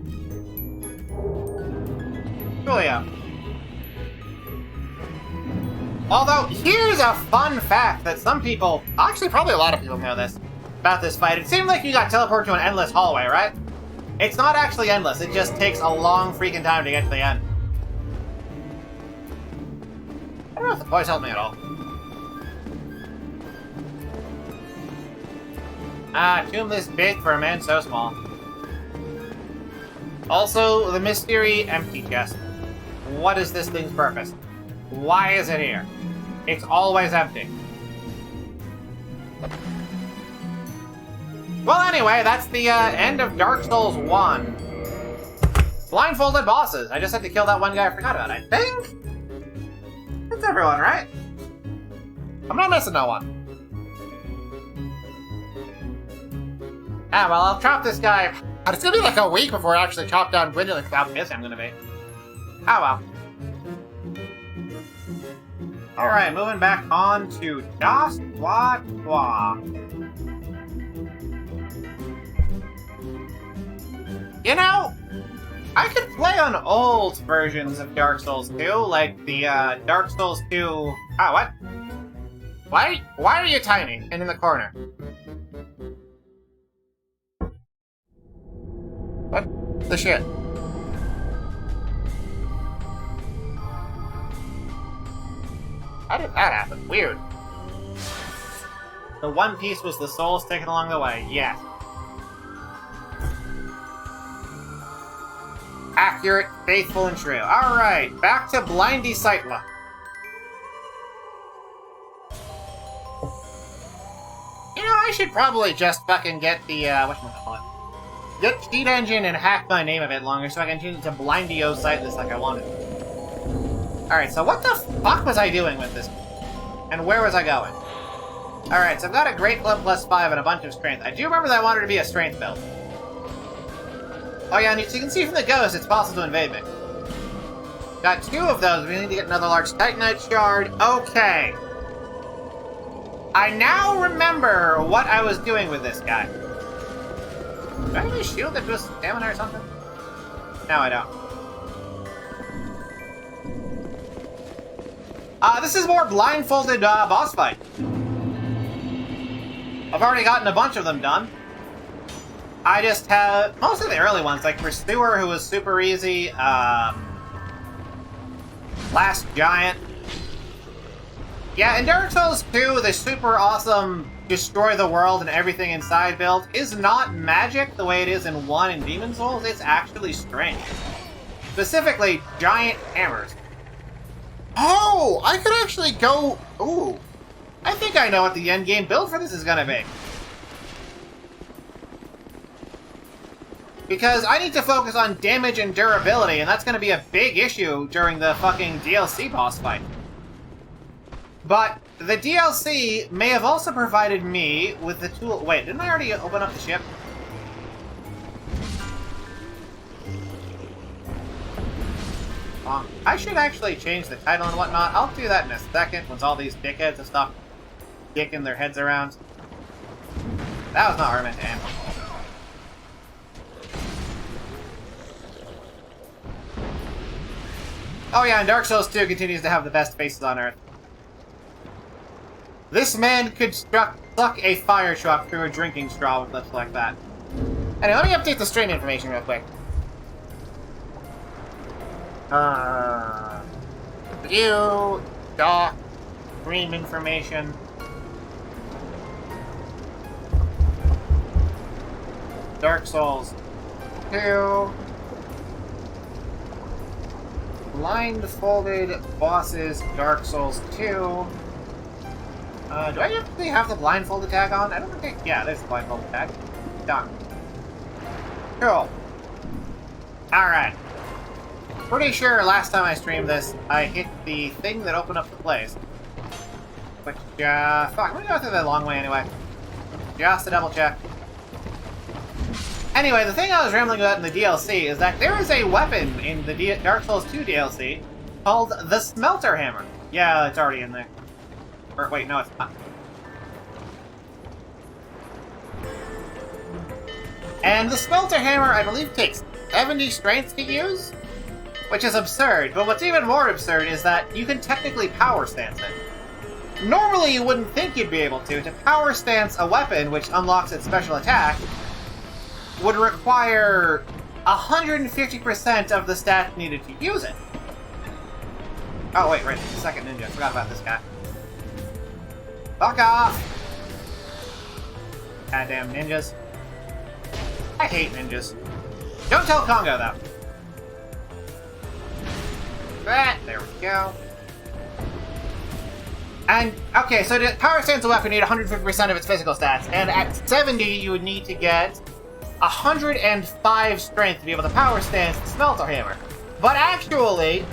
Julia. Although, here's a fun fact that some people, actually probably a lot of people know this, about this fight. It seemed like you got teleported to an endless hallway, right? It's not actually endless, it just takes a long freaking time to get to the end. I don't know if the toys help me at all. Ah, tomb this big for a man so small. Also, the mystery empty chest. What is this thing's purpose? Why is it here? It's always empty. Well, anyway, that's the end of Dark Souls 1. blindfolded bosses. I just had to kill that one guy I forgot about. I think that's everyone, right? I'm not missing no one. Ah, well, I'll chop this guy. It's gonna be like a week before I actually chop down Gwendolyn, because how busy I'm gonna be. Oh well. Alright, moving back on to Doswa. You know, I could play on old versions of Dark Souls 2, like the Dark Souls 2... Oh, what? Why are you tiny and in the corner? What the shit? How did that happen? Weird. The one piece was the souls taken along the way, yes. Accurate, faithful, and true. Alright, back to Blindy Sightla. You know, I should probably just fucking get the, whatchamacallit? Get Cheat Engine and hack my name a bit longer so I can change it to Blindio Sightless like I wanted. Alright, so what the fuck was I doing with this? And where was I going? Alright, so I've got a Great Club +5 and a bunch of strength. I do remember that I wanted to be a strength build. Oh yeah, and as you can see from the ghost, it's possible to invade me. Got 2 of those. We need to get another large Titanite shard. Okay. I now remember what I was doing with this guy. Do I have a shield that boosts stamina or something? No, I don't. This is more blindfolded boss fight. I've already gotten a bunch of them done. I just have most of the early ones, like Pursuer, who was super easy. Last Giant. Yeah, in Dark Souls 2, the super awesome destroy the world and everything inside build is not magic the way it is in 1 in Demon Souls. It's actually strength. Specifically, giant hammers. Oh, I could actually go... Ooh. I think I know what the endgame build for this is gonna be. Because I need to focus on damage and durability, and that's gonna be a big issue during the fucking DLC boss fight. But the DLC may have also provided me with the tool... Wait, didn't I already open up the ship? I should actually change the title and whatnot. I'll do that in a second once all these dickheads have stopped dicking their heads around. That was not where I meant to aim. Oh yeah, and Dark Souls 2 continues to have the best faces on Earth. This man could suck a fire truck through a drinking straw with lips like that. Anyway, let me update the stream information real quick. View, doc, stream information. Dark Souls 2. Blindfolded bosses, Dark Souls 2. Do I actually have the blindfolded tag on? I don't think... Yeah, there's the blindfolded tag. Done. Cool. Alright. Pretty sure last time I streamed this, I hit the thing that opened up the place. Which, fuck, I'm gonna go through the long way anyway. Just to double check. Anyway, the thing I was rambling about in the DLC is that there is a weapon in the Dark Souls 2 DLC called the Smelter Hammer. Yeah, it's already in there. Or, wait, no, it's not. And the Smelter Hammer, I believe, takes 70 strength to use? Which is absurd, but what's even more absurd is that you can technically power stance it. Normally you wouldn't think you'd be able to. To power stance a weapon which unlocks its special attack would require 150% of the stats needed to use it. Oh wait, right, the second ninja. I forgot about this guy. Fuck off! Goddamn ninjas. I hate ninjas. Don't tell Congo, though. There we go. And, okay, so to power stance a weapon, you need 150% of its physical stats. And at 70, you would need to get 105 strength to be able to power stance the Smelter Hammer. But actually,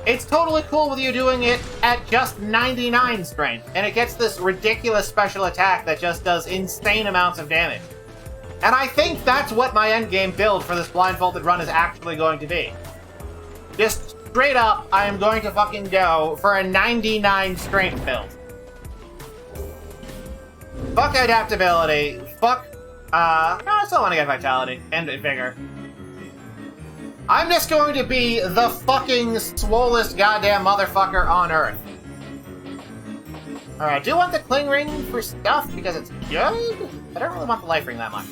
it's totally cool with you doing it at just 99 strength, and it gets this ridiculous special attack that just does insane amounts of damage. And I think that's what my endgame build for this blindfolded run is actually going to be. Just straight up, I am going to fucking go for a 99 strength build. Fuck adaptability, fuck, no, I still want to get vitality and vigor. I'm just going to be the fucking swollest goddamn motherfucker on Earth. Alright, I do want the Cling Ring for stuff because it's good. I don't really want the Life Ring that much.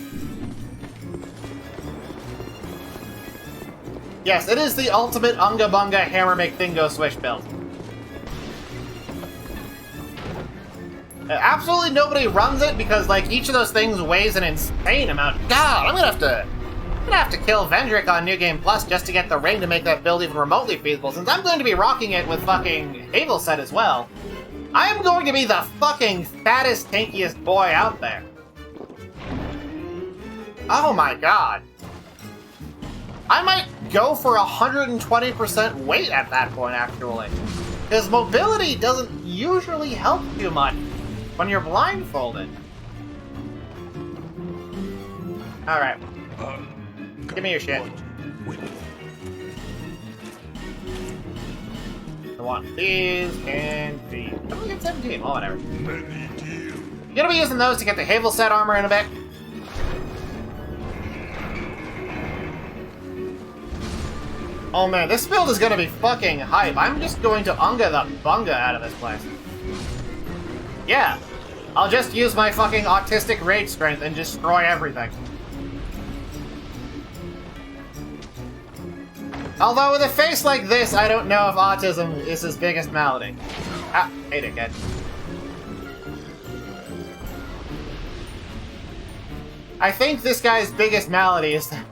Yes, it is the ultimate Unga Bunga Hammer Make Thing Go Swish build. Absolutely nobody runs it because, like, each of those things weighs an insane amount. God, I'm gonna have to kill Vendrick on New Game Plus just to get the ring to make that build even remotely feasible, since I'm going to be rocking it with fucking Havel set as well. I am going to be the fucking fattest, tankiest boy out there. Oh my god. I might go for 120% weight at that point, actually. Because mobility doesn't usually help too much when you're blindfolded. Alright. Give me your shit. I want these and these. I'm gonna get 17. Well, whatever. You're gonna be using those to get the Havel set armor in a bit. Oh man, this build is gonna be fucking hype. I'm just going to Unga the Bunga out of this place. Yeah. I'll just use my fucking autistic rage strength and destroy everything. Although with a face like this, I don't know if autism is his biggest malady. Ah, hey dickhead. I think this guy's biggest malady is that...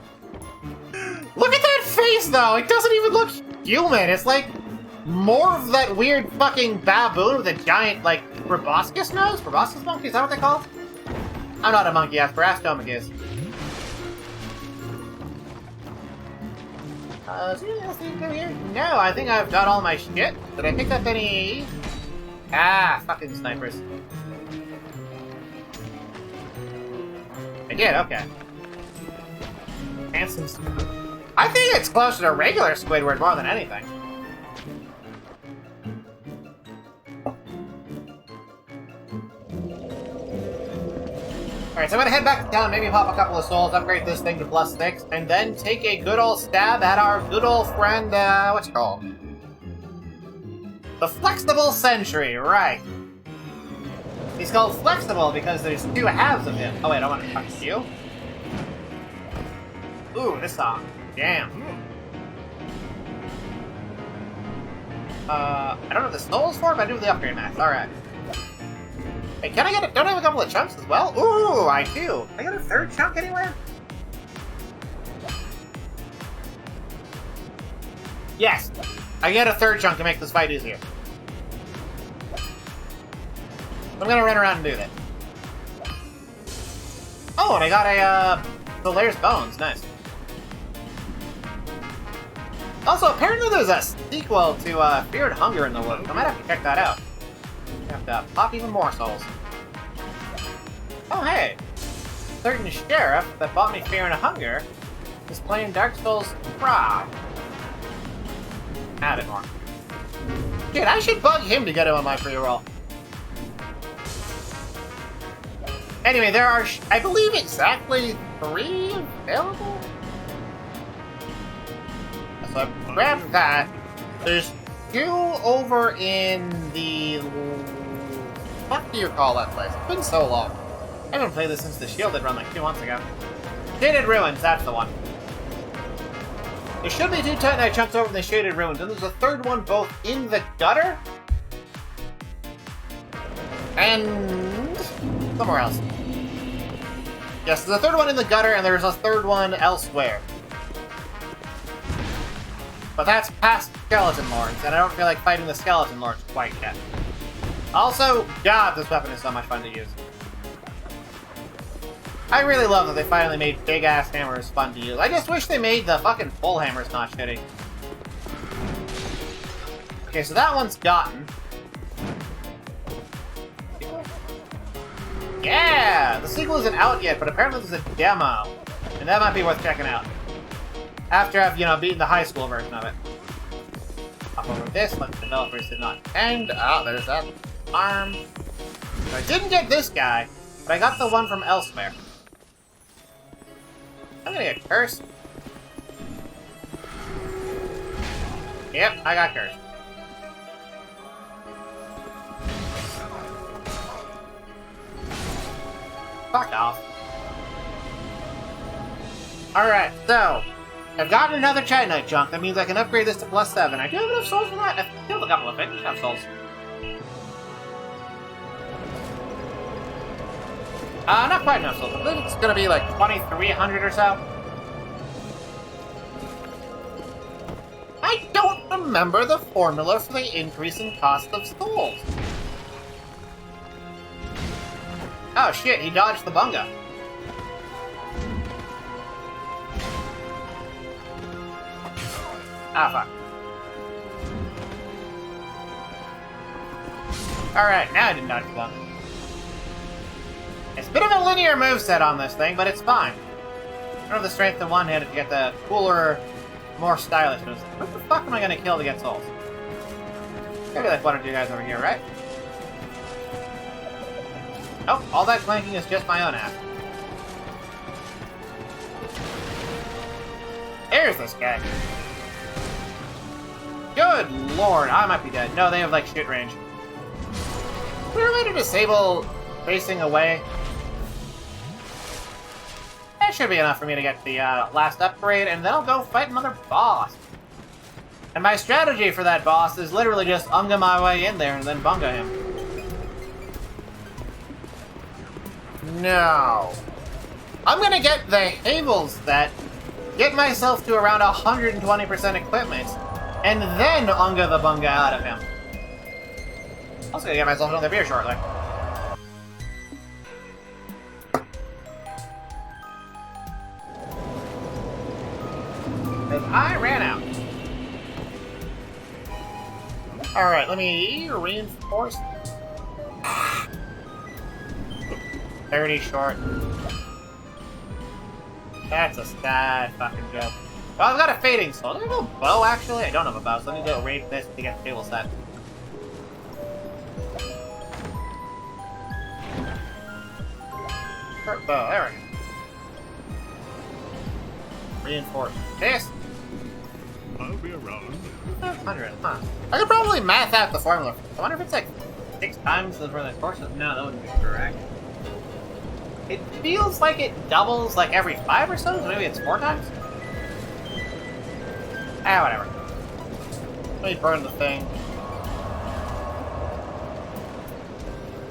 Look at that face, though! It doesn't even look human! It's like more of that weird fucking baboon with a giant, like, proboscis nose? Proboscis monkey? Is that what they call it? I'm not a monkey, ask for Astomach is. Is there anything else I need to do here? No, I think I've got all my shit. Did I pick up any... Ah, fucking snipers. I did, okay. Handsome Squidward. I think it's closer to regular Squidward more than anything. Alright, so I'm gonna head back to town, maybe pop a couple of souls, upgrade this thing to +6, and then take a good old stab at our good old friend, what's it called? The Flexible Sentry, right. He's called Flexible because there's two halves of him. Oh wait, I want to touch you. Ooh, this song. Damn. I don't know what the souls for, but I do the upgrade math. Alright. Hey, can I get a... Don't I have a couple of chunks as well? Ooh, I do. Can I get a third chunk anywhere? Yes. I get a third chunk to make this fight easier. I'm gonna run around and do that. Oh, and I got a, Solaire's Bones. Nice. Also, apparently there's a sequel to, Feared Hunger in the works. I might have to check that out. I have to pop even more souls. Oh, hey! Certain sheriff that bought me Fear and Hunger is playing Dark Souls Prague. Added more. Dude, I should bug him to get him on my free roll. Anyway, there are, I believe, exactly 3 available? So I grabbed that. There's 2 over in the... What do you call that place? It's been so long. I haven't played this since the Shielded run like 2 months ago. Shaded Ruins, that's the one. There should be 2 Titanite chunks over in the Shaded Ruins, and there's a 3rd one both in the gutter and somewhere else. Yes, there's a 3rd one in the gutter, and there's a 3rd one elsewhere. But that's past Skeleton Lords, and I don't feel like fighting the Skeleton Lords quite yet. Also, God, this weapon is so much fun to use. I really love that they finally made big-ass hammers fun to use. I just wish they made the fucking full hammers not shitty. Okay, so that one's gotten. Yeah! The sequel isn't out yet, but apparently there's a demo. And that might be worth checking out. After I've, beaten the high school version of it. Hop over this, let the developers did not end. Ah, there's that arm. So I didn't get this guy, but I got the one from elsewhere. I'm gonna get cursed. Yep, I got cursed. Fuck off. Alright, so I've gotten another Titanite chunk. That means I can upgrade this to +7. I do have enough souls for that. I've killed a couple of things. I have souls. Not quite enough souls. I believe it's gonna be like 2,300 or so. I don't remember the formula for the increase in cost of souls. Oh shit, he dodged the bunga. Ah, fuck. Alright, now I didn't dodge the bunga. It's a bit of a linear moveset on this thing, but it's fine. I don't have the strength in one hand to get the cooler, more stylish moves. What the fuck am I gonna kill to get souls? Maybe like one or two guys over here, right? Nope, all that clanking is just my own ass. There's this guy. Good lord, I might be dead. No, they have like shit range. We're going to disable facing away. That should be enough for me to get the last upgrade, and then I'll go fight another boss. And my strategy for that boss is literally just unga my way in there and then bunga him. No. I'm gonna get the Havel's that get myself to around 120% equipment, and then unga the bunga out of him. Also gonna get myself another beer shortly. Because I ran out. Alright, let me reinforce. 30 short. That's a sad fucking joke. Well, I've got a fading soul. Do I have a bow, actually? I don't have a bow, so I need to raid this to get the table set. Short bow, there we go. Reinforce this. I'll be around. 500, huh? I could probably math out the formula. I wonder if it's like 6 times the courses. No, that wouldn't be correct. It feels like it doubles like every 5 or so, so maybe it's 4 times? Ah, whatever. Let me burn the thing.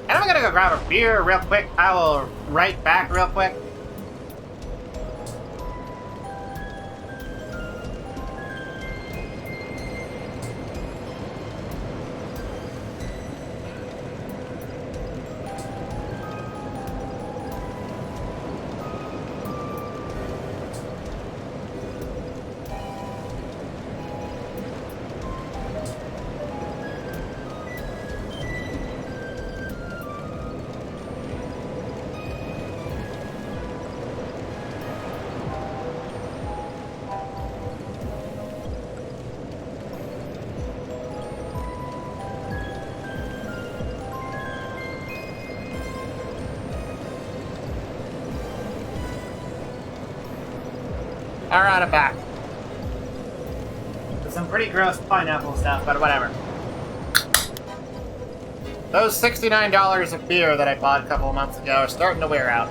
And I'm gonna go grab a beer real quick. I will write back real quick. Alright, I'm back. Some pretty gross pineapple stuff, but whatever. Those $69 of beer that I bought a couple of months ago are starting to wear out.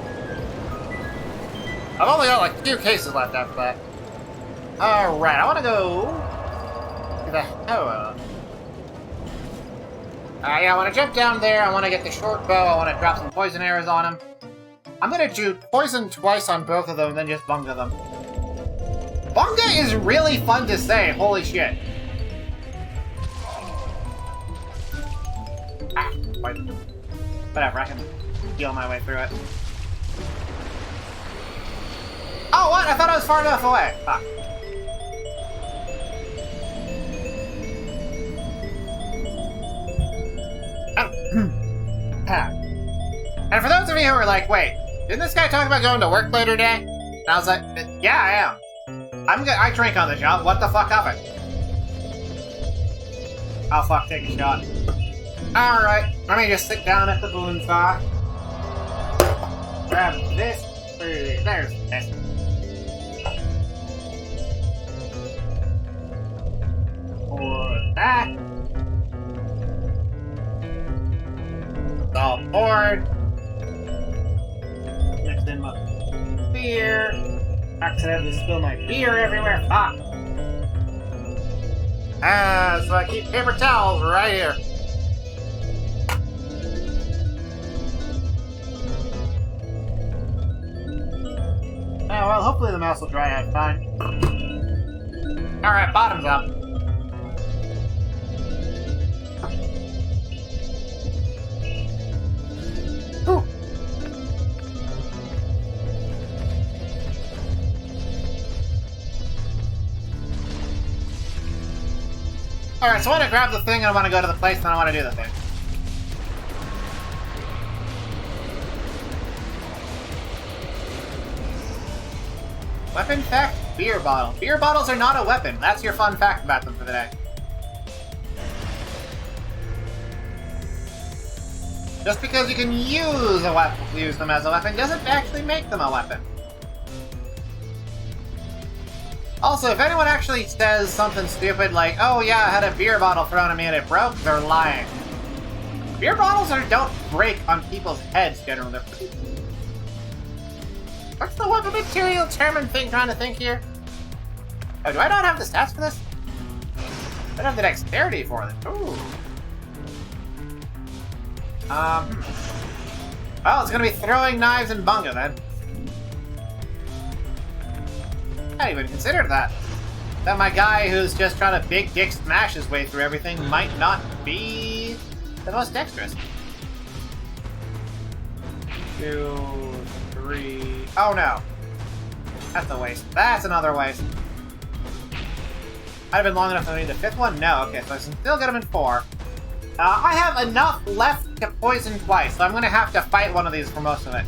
I've only got like 2 cases left after that. Alright, I want to go to the Hoa. Yeah, I want to jump down there. I want to get the short bow. I want to drop some poison arrows on him. I'm going to do poison twice on both of them and then just bunga them. Bunga is really fun to say, holy shit. Ah, poison. Whatever, I can heal my way through it. Oh, what? I thought I was far enough away. Fuck. And for those of you who are like, wait, didn't this guy talk about going to work later today? And I was like, yeah, I am. I drink on the job. What the fuck of it? Oh fuck, take a shot. Alright, let me just sit down at the bonfire. Grab this. There's this. Pour that. It's all poured. Mix in my beer. Accidentally spill my beer everywhere. Fuck. So I keep paper towels right here. Oh, well, hopefully the mouse will dry out fine. Alright, bottoms up. Whew. Alright, so I want to grab the thing and I want to go to the place and I want to do the thing. Weapon fact, beer bottle. Beer bottles are not a weapon. That's your fun fact about them for the day. Just because you can use them as a weapon doesn't actually make them a weapon. Also, if anyone actually says something stupid like, oh yeah, I had a beer bottle thrown at me and it broke, they're lying. Beer bottles don't break on people's heads generally. What's the weapon material Chairman thing trying to think here? Oh, do I not have the stats for this? I don't have the dexterity for it. Ooh. Well, it's gonna be throwing knives and bunga then. I hadn't even considered that. That my guy who's just trying to big dick smash his way through everything might not be the most dexterous. 2, 3... Oh no. That's a waste. That's another waste. Might have been long enough to need the 5th one? No, okay, so I can still get him in 4. I have enough left to poison twice, so I'm gonna have to fight one of these for most of it.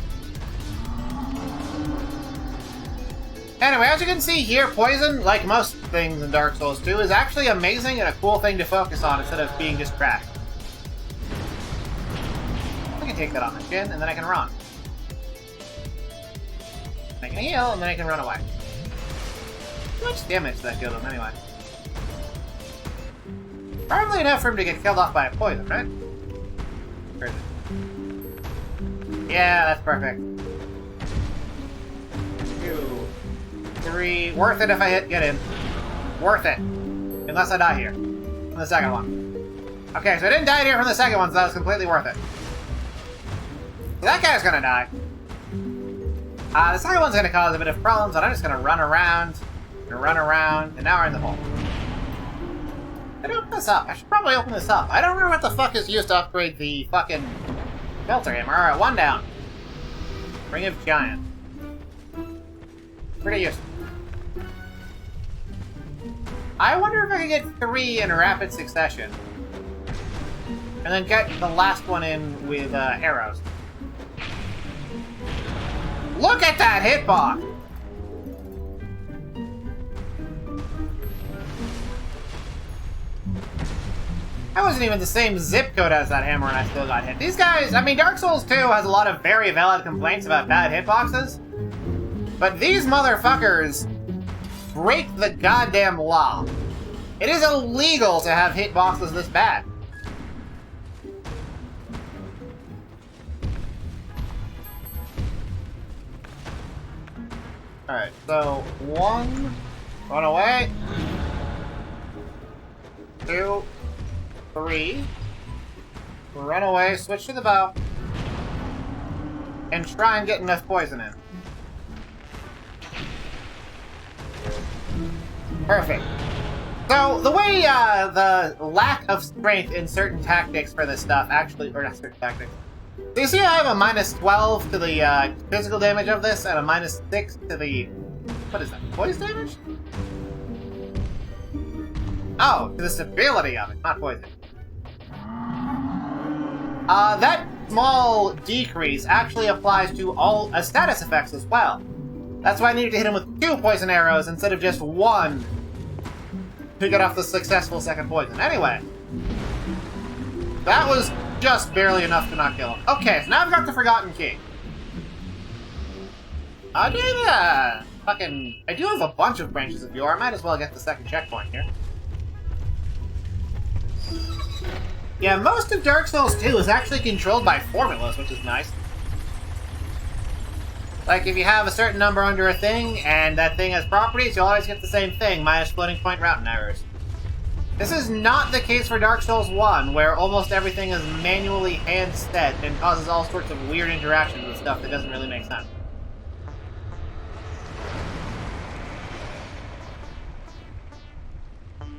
Anyway, as you can see here, poison, like most things in Dark Souls 2, is actually amazing and a cool thing to focus on instead of being just trash. I can take that on the chin, and then I can run. I can heal, and then I can run away. How much damage did that give him, anyway? Probably enough for him to get killed off by a poison, right? Where is it? Yeah, that's perfect. 2, 3. Worth it if I get in. Worth it. Unless I die here. From the second one. Okay, so I didn't die here from the second one, so that was completely worth it. So that guy's gonna die. The second one's gonna cause a bit of problems, and I'm just gonna run around, and now we're in the hole. I didn't open this up. I should probably open this up. I don't remember what the fuck is used to upgrade the fucking filter hammer. Alright, 1 down. Ring of Giant. Pretty useful. I wonder if I can get 3 in rapid succession. And then get the last one in with arrows. Look at that hitbox! I wasn't even the same zip code as that hammer and I still got hit. These guys, I mean, Dark Souls 2 has a lot of very valid complaints about bad hitboxes. But these motherfuckers break the goddamn law. It is illegal to have hitboxes this bad. Alright, so 1, run away. 2, 3, run away, switch to the bow, and try and get enough poison in. Perfect. So, the way the lack of strength in certain tactics for this stuff actually, or not certain tactics. So you see I have a -12 to the physical damage of this, and a -6 to the What is that? Poise damage? Oh, the stability of it, not poison. That small decrease actually applies to all status effects as well. That's why I needed to hit him with 2 poison arrows instead of just 1 to get off the successful second poison. Anyway, that was just barely enough to not kill him. Okay, so now I've got the Forgotten Key. I do have a bunch of branches of yore. I might as well get the second checkpoint here. Yeah, most of Dark Souls 2 is actually controlled by formulas, which is nice. Like, if you have a certain number under a thing, and that thing has properties, you'll always get the same thing, minus floating point routing errors. This is not the case for Dark Souls 1, where almost everything is manually hand-set and causes all sorts of weird interactions with stuff that doesn't really make sense.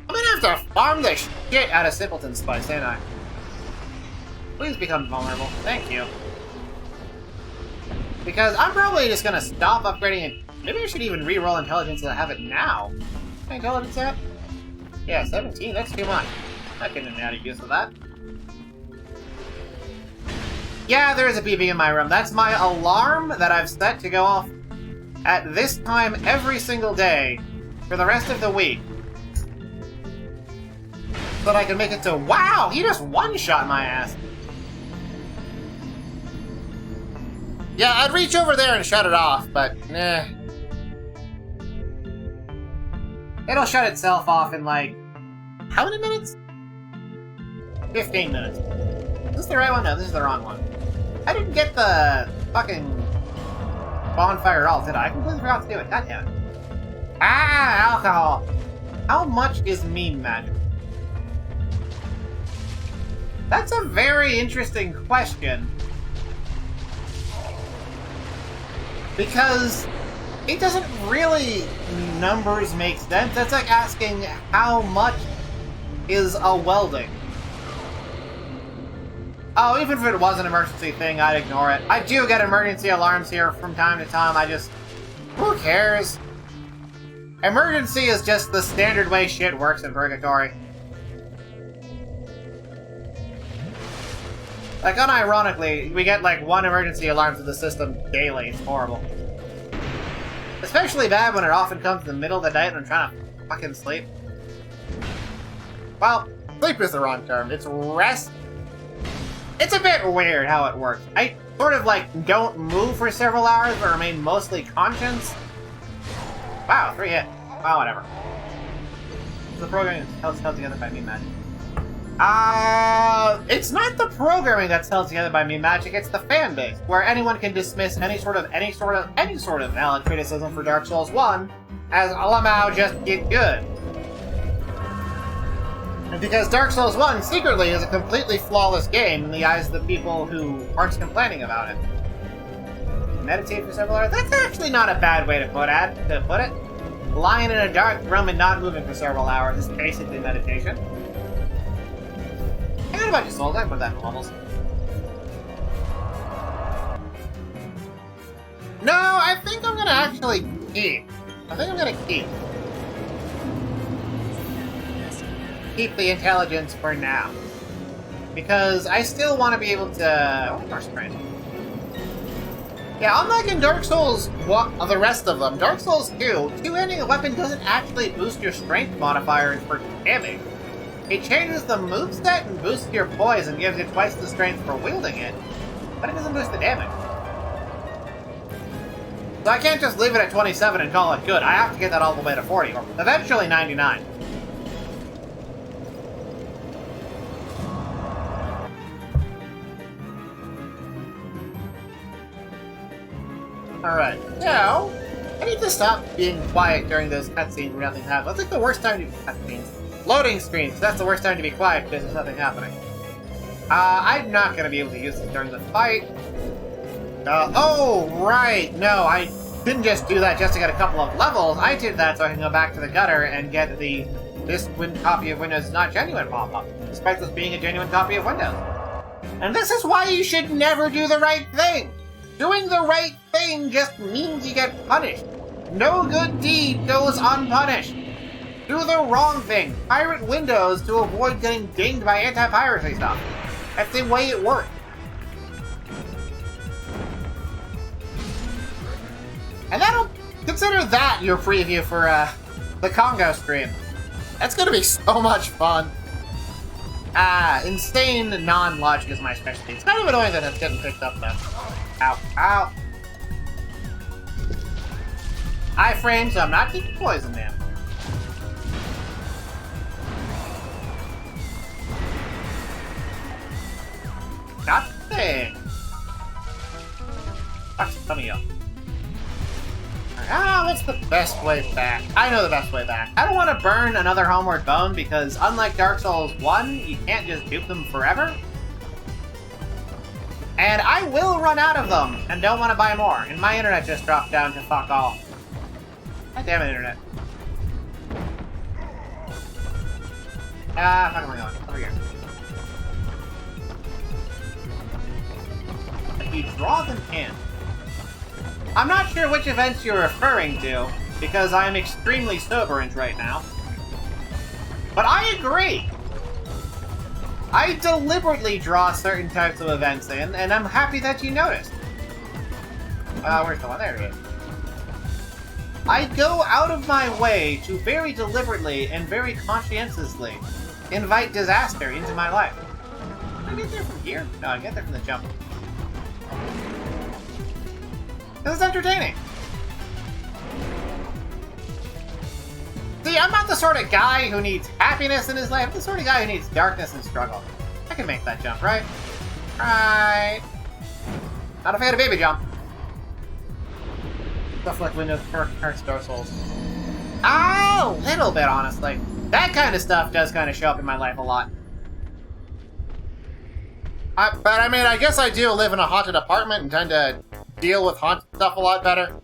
I'm gonna have to farm the shit out of Simpleton Spice, ain't I? Please become vulnerable. Thank you. Because I'm probably just gonna stop upgrading it. Maybe I should even re-roll intelligence and have it now. What intelligence at? Yeah, 17. That's too much. I couldn't have had use of that. Yeah, there is a BB in my room. That's my alarm that I've set to go off at this time every single day for the rest of the week. So that I can make it to, wow, he just one-shot my ass. Yeah, I'd reach over there and shut it off, but nah. It'll shut itself off in like, how many minutes? 15 minutes. Is this the right one? No, this is the wrong one. I didn't get the fucking bonfire at all, did I? I completely forgot to do it. God damn it. Ah, alcohol. How much is meme magic? That's a very interesting question. Because it doesn't really numbers make sense. That's like asking how much is a welding. Oh, even if it was an emergency thing, I'd ignore it. I do get emergency alarms here from time to time. Who cares? Emergency is just the standard way shit works in Purgatory. Like, unironically, we get like 1 emergency alarm to the system daily. It's horrible. Especially bad when it often comes in the middle of the night when I'm trying to fucking sleep. Well, sleep is the wrong term. It's rest. It's a bit weird how it works. I sort of like don't move for several hours but remain mostly conscious. Wow, 3 hit. Wow, whatever. The programming is held together by meme magic. It's not the programming that's held together by meme magic, it's the fan base, where anyone can dismiss any sort of valid criticism for Dark Souls 1 as somehow just get good. And because Dark Souls 1 secretly is a completely flawless game in the eyes of the people who aren't complaining about it. Meditate for several hours? That's actually not a bad way to put it. Lying in a dark room and not moving for several hours is basically meditation. I got a bunch of souls, I can put that in levels. No, I think I'm gonna actually keep. Keep the intelligence for now. Because I still want to be able to... Oh, strength. Yeah, unlike in Dark Souls, the rest of them, Dark Souls 2, two-handing a weapon doesn't actually boost your strength modifiers for damage. It changes the moveset and boosts your poise and gives you twice the strength for wielding it, but it doesn't boost the damage. So I can't just leave it at 27 and call it good. I have to get that all the way to 40, or eventually 99. Alright, now, I need to stop being quiet during those cutscenes where nothing happens. That's like the worst time to cutscenes. Loading screens, that's the worst time to be quiet because there's nothing happening. I'm not going to be able to use this during the fight. Oh, right, no, I didn't just do that just to get a couple of levels. I did that so I can go back to the gutter and get this copy of Windows is not genuine pop-up, despite this being a genuine copy of Windows. And this is why you should never do the right thing. Doing the right thing just means you get punished. No good deed goes unpunished. Do the wrong thing. Pirate Windows to avoid getting dinged by anti-piracy stuff. That's the way it works. And that'll... Consider that your preview for, the Congo stream. That's gonna be so much fun. Insane non-logic is my specialty. It's kind of annoying that it's getting picked up, though. Ow. Ow. Iframe, so I'm not keeping poison, man. Nothing. Fuck some of you. What's the best way back? I know the best way back. I don't want to burn another Homeward Bone because unlike Dark Souls 1, you can't just dupe them forever. And I will run out of them and don't want to buy more. And my internet just dropped down to fuck all. God damn it, internet. Fuck am I going? Over here. If you draw them in. I'm not sure which events you're referring to, because I'm extremely soberant right now. But I agree! I deliberately draw certain types of events in, and I'm happy that you noticed. Where's the one? There it is. I go out of my way to very deliberately and very conscientiously invite disaster into my life. Can I get there from here? No, I get there from the jump. This is entertaining. See, I'm not the sort of guy who needs happiness in his life. I'm the sort of guy who needs darkness and struggle. I can make that jump, right? Right. Not a fan of baby jump. Stuff like Windows hurts Dark Souls. Oh, a little bit, honestly. That kind of stuff does kind of show up in my life a lot. But I mean, I guess I do live in a haunted apartment and tend to deal with haunted stuff a lot better.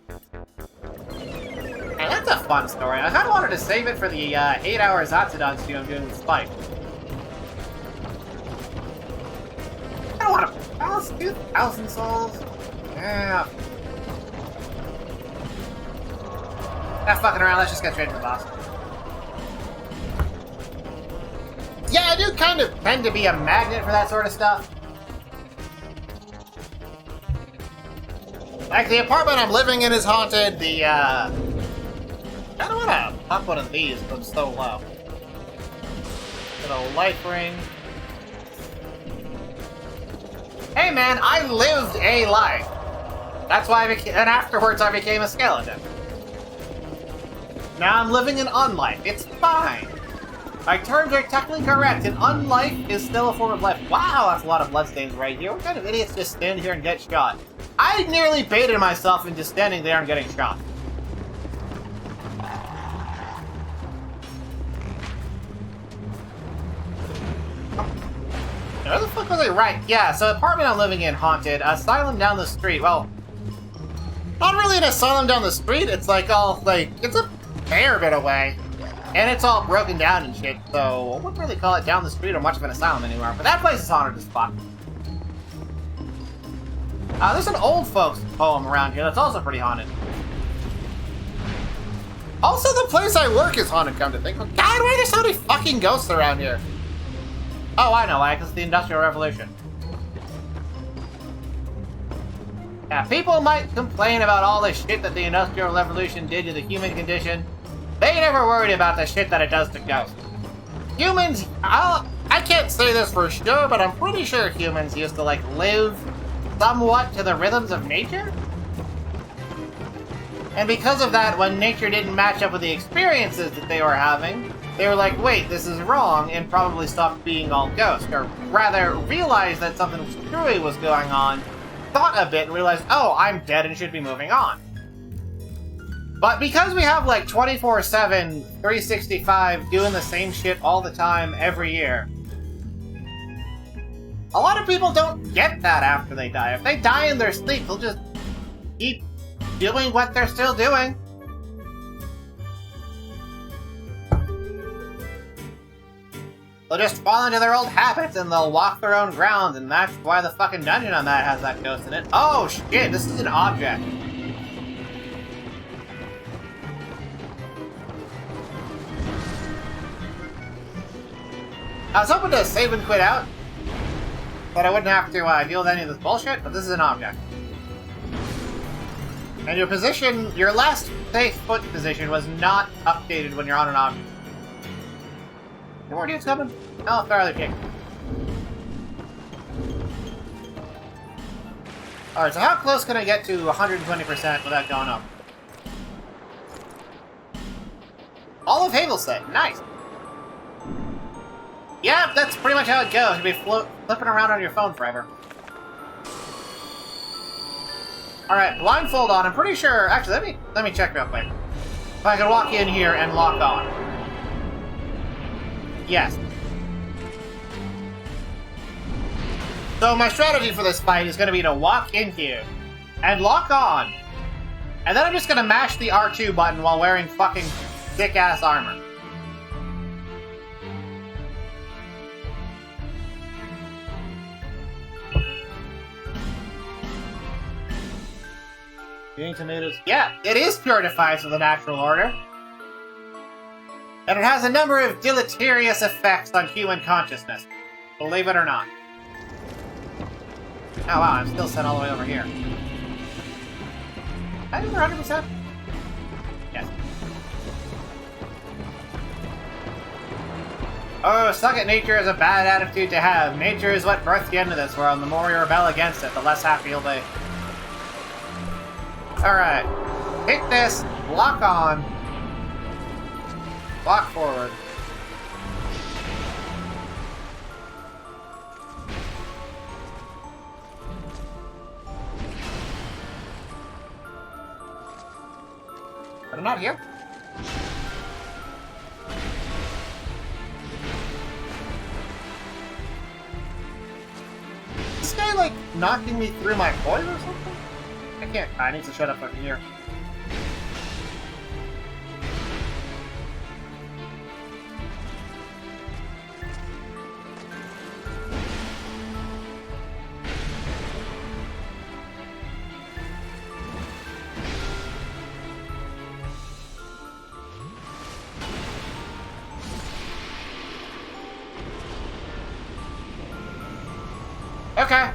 And that's a fun story. I kind of wanted to save it for the 8-hour Zatsudon stream I'm doing with Spike. I don't want to balance 2,000 souls. Yeah. Not fucking around, let's just get straight to the boss. Yeah, I do kind of tend to be a magnet for that sort of stuff. Like, the apartment I'm living in is haunted, I don't want to pop one of these, but I'm so low. Get a life ring. Hey man, I lived a life. That's why and afterwards I became a skeleton. Now I'm living an unlife. It's fine. My terms are technically correct, and unlife is still a form of life. Wow, that's a lot of bloodstains right here. What kind of idiots just stand here and get shot? I nearly baited myself into standing there and getting shot. Where the fuck was I? Right, yeah, so the apartment I'm living in, haunted. Asylum down the street. Well, not really an asylum down the street. It's like all, it's a fair bit away. And it's all broken down and shit, so I wouldn't really call it down the street or much of an asylum anymore. But that place is haunted as fuck. There's an old folks home around here that's also pretty haunted. Also, the place I work is haunted, come to think. God, why are there so many fucking ghosts around here? Oh, I know why, because it's the Industrial Revolution. Yeah, people might complain about all the shit that the Industrial Revolution did to the human condition. They never worried about the shit that it does to ghosts. Humans, I can't say this for sure, but I'm pretty sure humans used to, live somewhat to the rhythms of nature. And because of that, when nature didn't match up with the experiences that they were having, they were like, wait, this is wrong, and probably stopped being all ghosts. Or rather, realized that something screwy was going on, thought a bit, and realized, oh, I'm dead and should be moving on. But because we have 24/7, 365 doing the same shit all the time, every year, a lot of people don't get that after they die. If they die in their sleep, they'll just keep doing what they're still doing. They'll just fall into their old habits and they'll walk their own ground, and that's why the fucking dungeon on that has that ghost in it. Oh shit, this is an object. I was hoping to save and quit out, but I wouldn't have to deal with any of this bullshit, but this is an object. And your position, your last safe foot position was not updated when you're on an object. Any more dudes coming? Oh, fairly kick. Alright, so how close can I get to 120% without going up? All of Havelstead, nice! Yeah, that's pretty much how it goes. You'll be flipping around on your phone forever. Alright, blindfold on. I'm pretty sure... Actually, let me check real quick. If I can walk in here and lock on. Yes. So my strategy for this fight is going to be to walk in here and lock on. And then I'm just going to mash the R2 button while wearing fucking thick-ass armor. Eating tomatoes. Yeah, it is pure defiance of the natural order. And it has a number of deleterious effects on human consciousness. Believe it or not. Oh wow, I'm still sent all the way over here. I did 100%? Yes. Oh, suck at nature is a bad attitude to have. Nature is what birthed you into this world, and the more you rebel against it, the less happy you'll be. Alright. Hit this, lock on, walk forward. But I'm not here. Is this guy, like, knocking me through my coil or something? I can't. I need to shut up over here. Okay.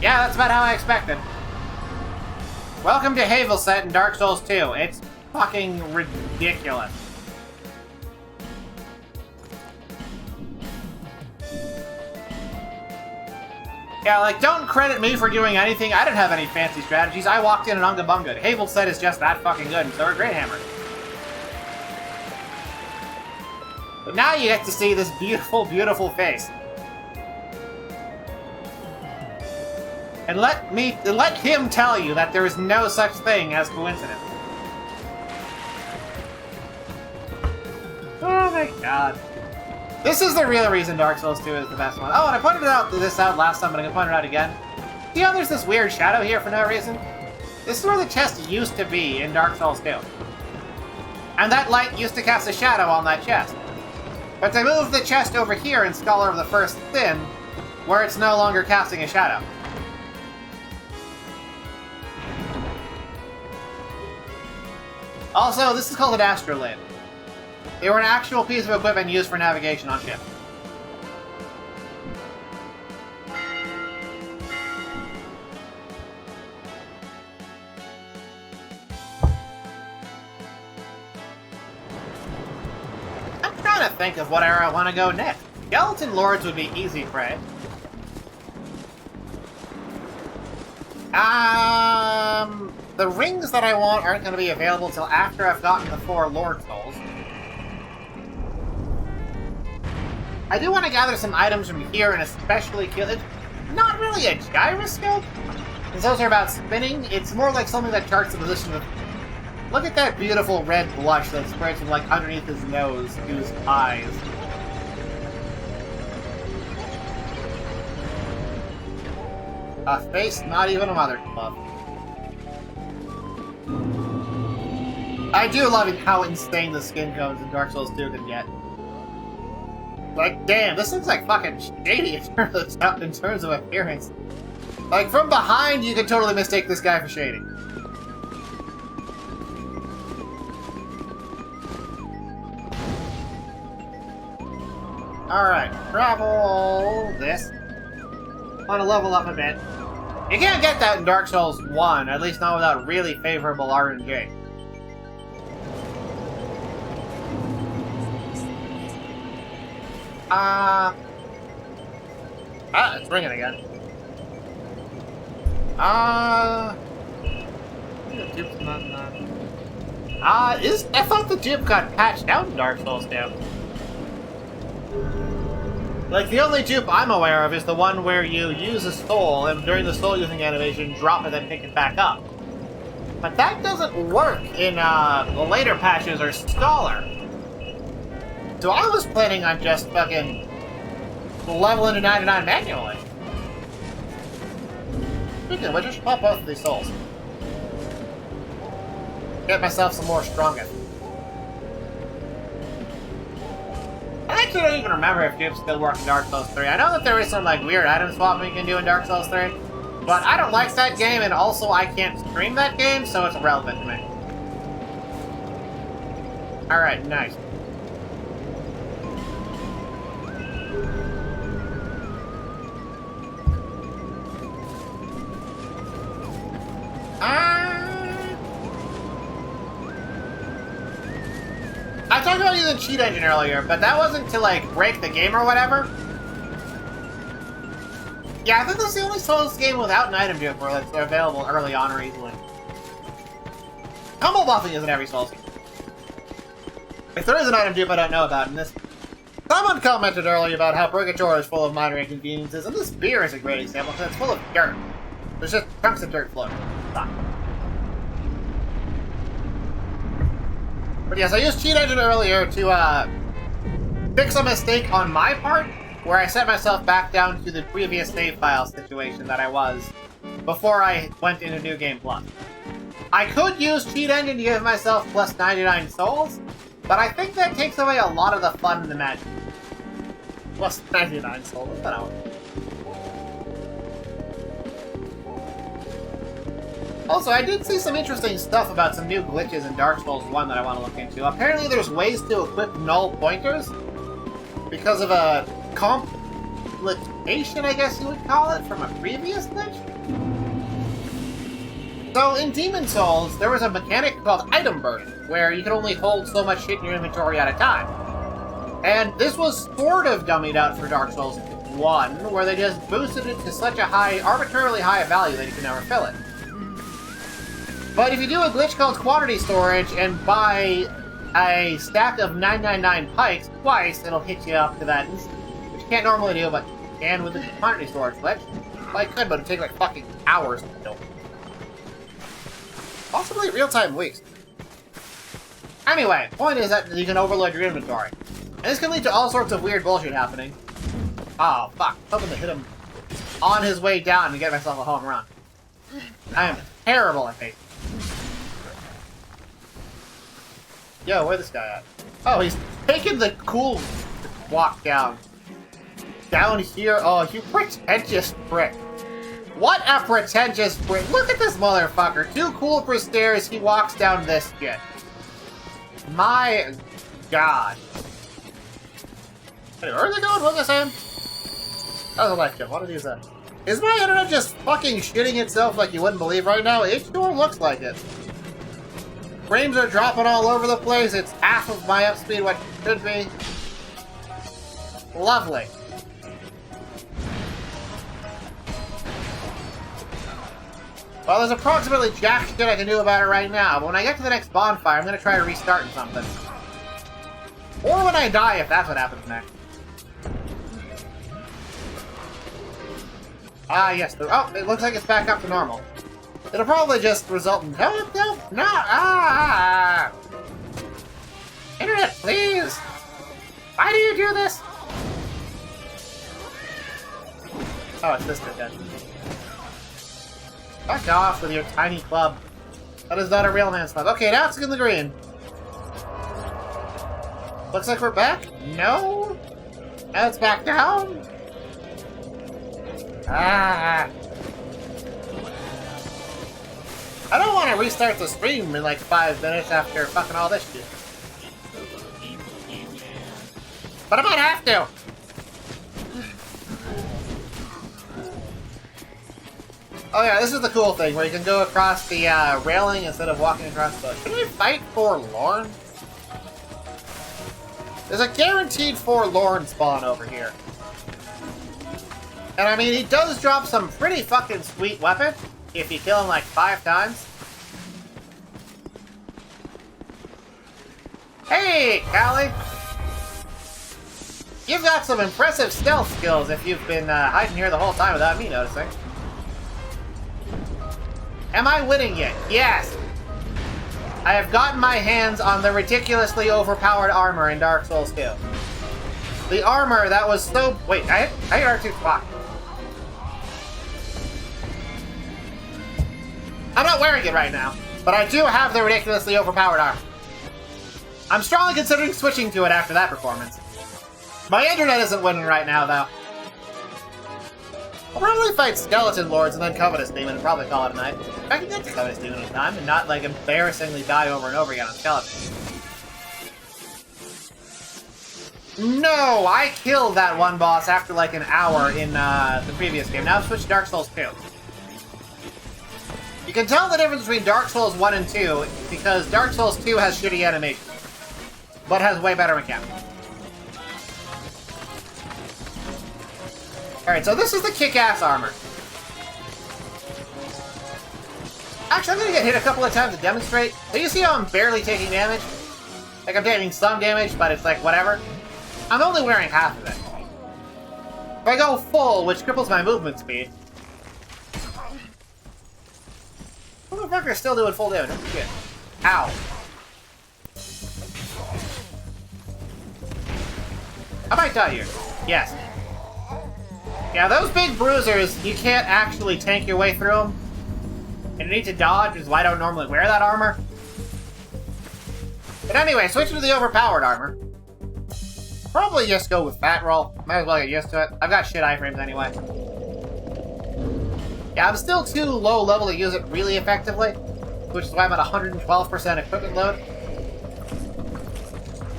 Yeah, that's about how I expected. Welcome to Havelstead in Dark Souls 2. It's fucking ridiculous. Yeah, like, don't credit me for doing anything. I didn't have any fancy strategies. I walked in and Unga Bunga. Havelstead is just that fucking good, and so are Great Hammer. But now you get to see this beautiful, beautiful face. And let him tell you that there is no such thing as coincidence. Oh my god. This is the real reason Dark Souls 2 is the best one. Oh, and I pointed this out last time, but I'm gonna point it out again. See how there's this weird shadow here for no reason? This is where the chest used to be in Dark Souls 2. And that light used to cast a shadow on that chest. But they moved the chest over here in Scholar of the First Sin, where it's no longer casting a shadow. Also, this is called an astrolabe. They were an actual piece of equipment used for navigation on ships. I'm trying to think of what area I want to go next. Skeleton Lords would be easy prey. The rings that I want aren't going to be available till after I've gotten the 4 Lord Souls. I do want to gather some items from here and especially kill it. Not really a gyroscope, because those are about spinning. It's more like something that charts the position of... Look at that beautiful red blush that spreads from like underneath his nose to his eyes. A face not even a mother can love. I do love how insane the skin cones in Dark Souls 2 can get. Like, damn, this looks like fucking shady in terms of appearance. Like, from behind, you can totally mistake this guy for shady. Alright, travel this. Want to level up a bit. You can't get that in Dark Souls 1, at least not without really favorable RNG. It's ringing again. I thought the dupe got patched out in Dark Souls 2. Like, the only dupe I'm aware of is the one where you use a soul, and during the soul using animation, drop it and pick it back up. But that doesn't work in, the later patches or Scholar. So I was planning on just fucking leveling to 99 manually. Speaking of which, I should pop both of these souls. Get myself some more strongest. I actually don't even remember if dupes still work in Dark Souls 3. I know that there is some like weird item swapping you can do in Dark Souls 3, but I don't like that game, and also I can't stream that game, so it's irrelevant to me. Alright, nice. I talked about using Cheat Engine earlier, but that wasn't to, like, break the game or whatever. Yeah, I think this is the only Souls game without an item duper that's available early on or easily. Combo buffing is in every Souls game. If there is an item dupe I don't know about in this... Someone commented earlier about how Purgatory is full of minor inconveniences, and this beer is a great example because it's full of dirt. There's just chunks of dirt floating. Stop. But yes, I used Cheat Engine earlier to fix a mistake on my part, where I set myself back down to the previous save file situation that I was before I went into New Game Plus. I could use Cheat Engine to give myself plus 99 souls, but I think that takes away a lot of the fun and the magic. Plus 99 souls, what's that out? Also, I did see some interesting stuff about some new glitches in Dark Souls 1 that I want to look into. Apparently there's ways to equip null pointers because of a complication, I guess you would call it, from a previous glitch? So, in Demon Souls, there was a mechanic called Item Burden, where you could only hold so much shit in your inventory at a time. And this was sort of dummied out for Dark Souls 1, where they just boosted it to such a high, arbitrarily high value that you can never fill it. But if you do a glitch called Quantity Storage and buy a stack of 999 pikes twice, it'll hit you up to that instant. Which you can't normally do, but you can with the Quantity Storage glitch. Well, I could, but it'd take like fucking hours to kill. Possibly real-time weeks. Anyway, point is that you can overload your inventory. And this can lead to all sorts of weird bullshit happening. Oh, fuck. I'm hoping to hit him on his way down and get myself a home run. I am terrible at bait. Yo, where's this guy at? Oh, he's taking the cool walk down. Down here? Oh, you pretentious prick. What a pretentious prick. Look at this motherfucker. Too cool for stairs, he walks down this shit. My god. Hey, where are they going? What was I saying? That was a lecture. What did he say? Is my internet just fucking shitting itself like you wouldn't believe right now? It sure looks like it. Frames are dropping all over the place. It's half of my up speed what it should be. Lovely. Well, there's approximately jack shit I can do about it right now, but when I get to the next bonfire, I'm gonna try to restart something. Or when I die, if that's what happens next. Ah, yes. Oh, it looks like it's back up to normal. It'll probably just result in... No! Internet, please! Why do you do this? Oh, it's this again. Fuck off with your tiny club. That is not a real man's club. Okay, now it's in the green. Looks like we're back? No? Now it's back down? Ah! I don't want to restart the stream in like 5 minutes after fucking all this shit. But I might have to! Oh yeah, this is the cool thing, where you can go across the railing instead of walking across the... Should we fight Forlorn? There's a guaranteed Forlorn spawn over here. And I mean, he does drop some pretty fucking sweet weapons if you kill him like 5 times. Hey, Callie! You've got some impressive stealth skills if you've been hiding here the whole time without me noticing. Am I winning yet? Yes! I have gotten my hands on the ridiculously overpowered armor in Dark Souls 2. The armor that was so... Wait, I hit R2 clock. I'm not wearing it right now, but I do have the ridiculously overpowered armor. I'm strongly considering switching to it after that performance. My internet isn't winning right now, though. I'll probably fight Skeleton Lords and then Covetous Demon and probably call it a night. If I can get to Covetous Demon in time and not, like, embarrassingly die over and over again on Skeleton. No! I killed that one boss after, like, an hour in the previous game. Now I've switched to Dark Souls 2. You can tell the difference between Dark Souls 1 and 2 because Dark Souls 2 has shitty animation, but has way better mechanics. Alright, so this is the kick-ass armor. Actually, I'm gonna get hit a couple of times to demonstrate. So you see how I'm barely taking damage? Like, I'm taking some damage, but it's like, whatever. I'm only wearing half of it. If I go full, which cripples my movement speed... Motherfucker's still doing full damage. Oh, shit. Ow. I might die here. Yes. Yeah, those big bruisers, you can't actually tank your way through them. And you need to dodge, which is why I don't normally wear that armor. But anyway, switching to the overpowered armor. Probably just go with Fat Roll. Might as well get used to it. I've got shit iframes anyway. Yeah, I'm still too low level to use it really effectively, which is why I'm at 112% equipment load.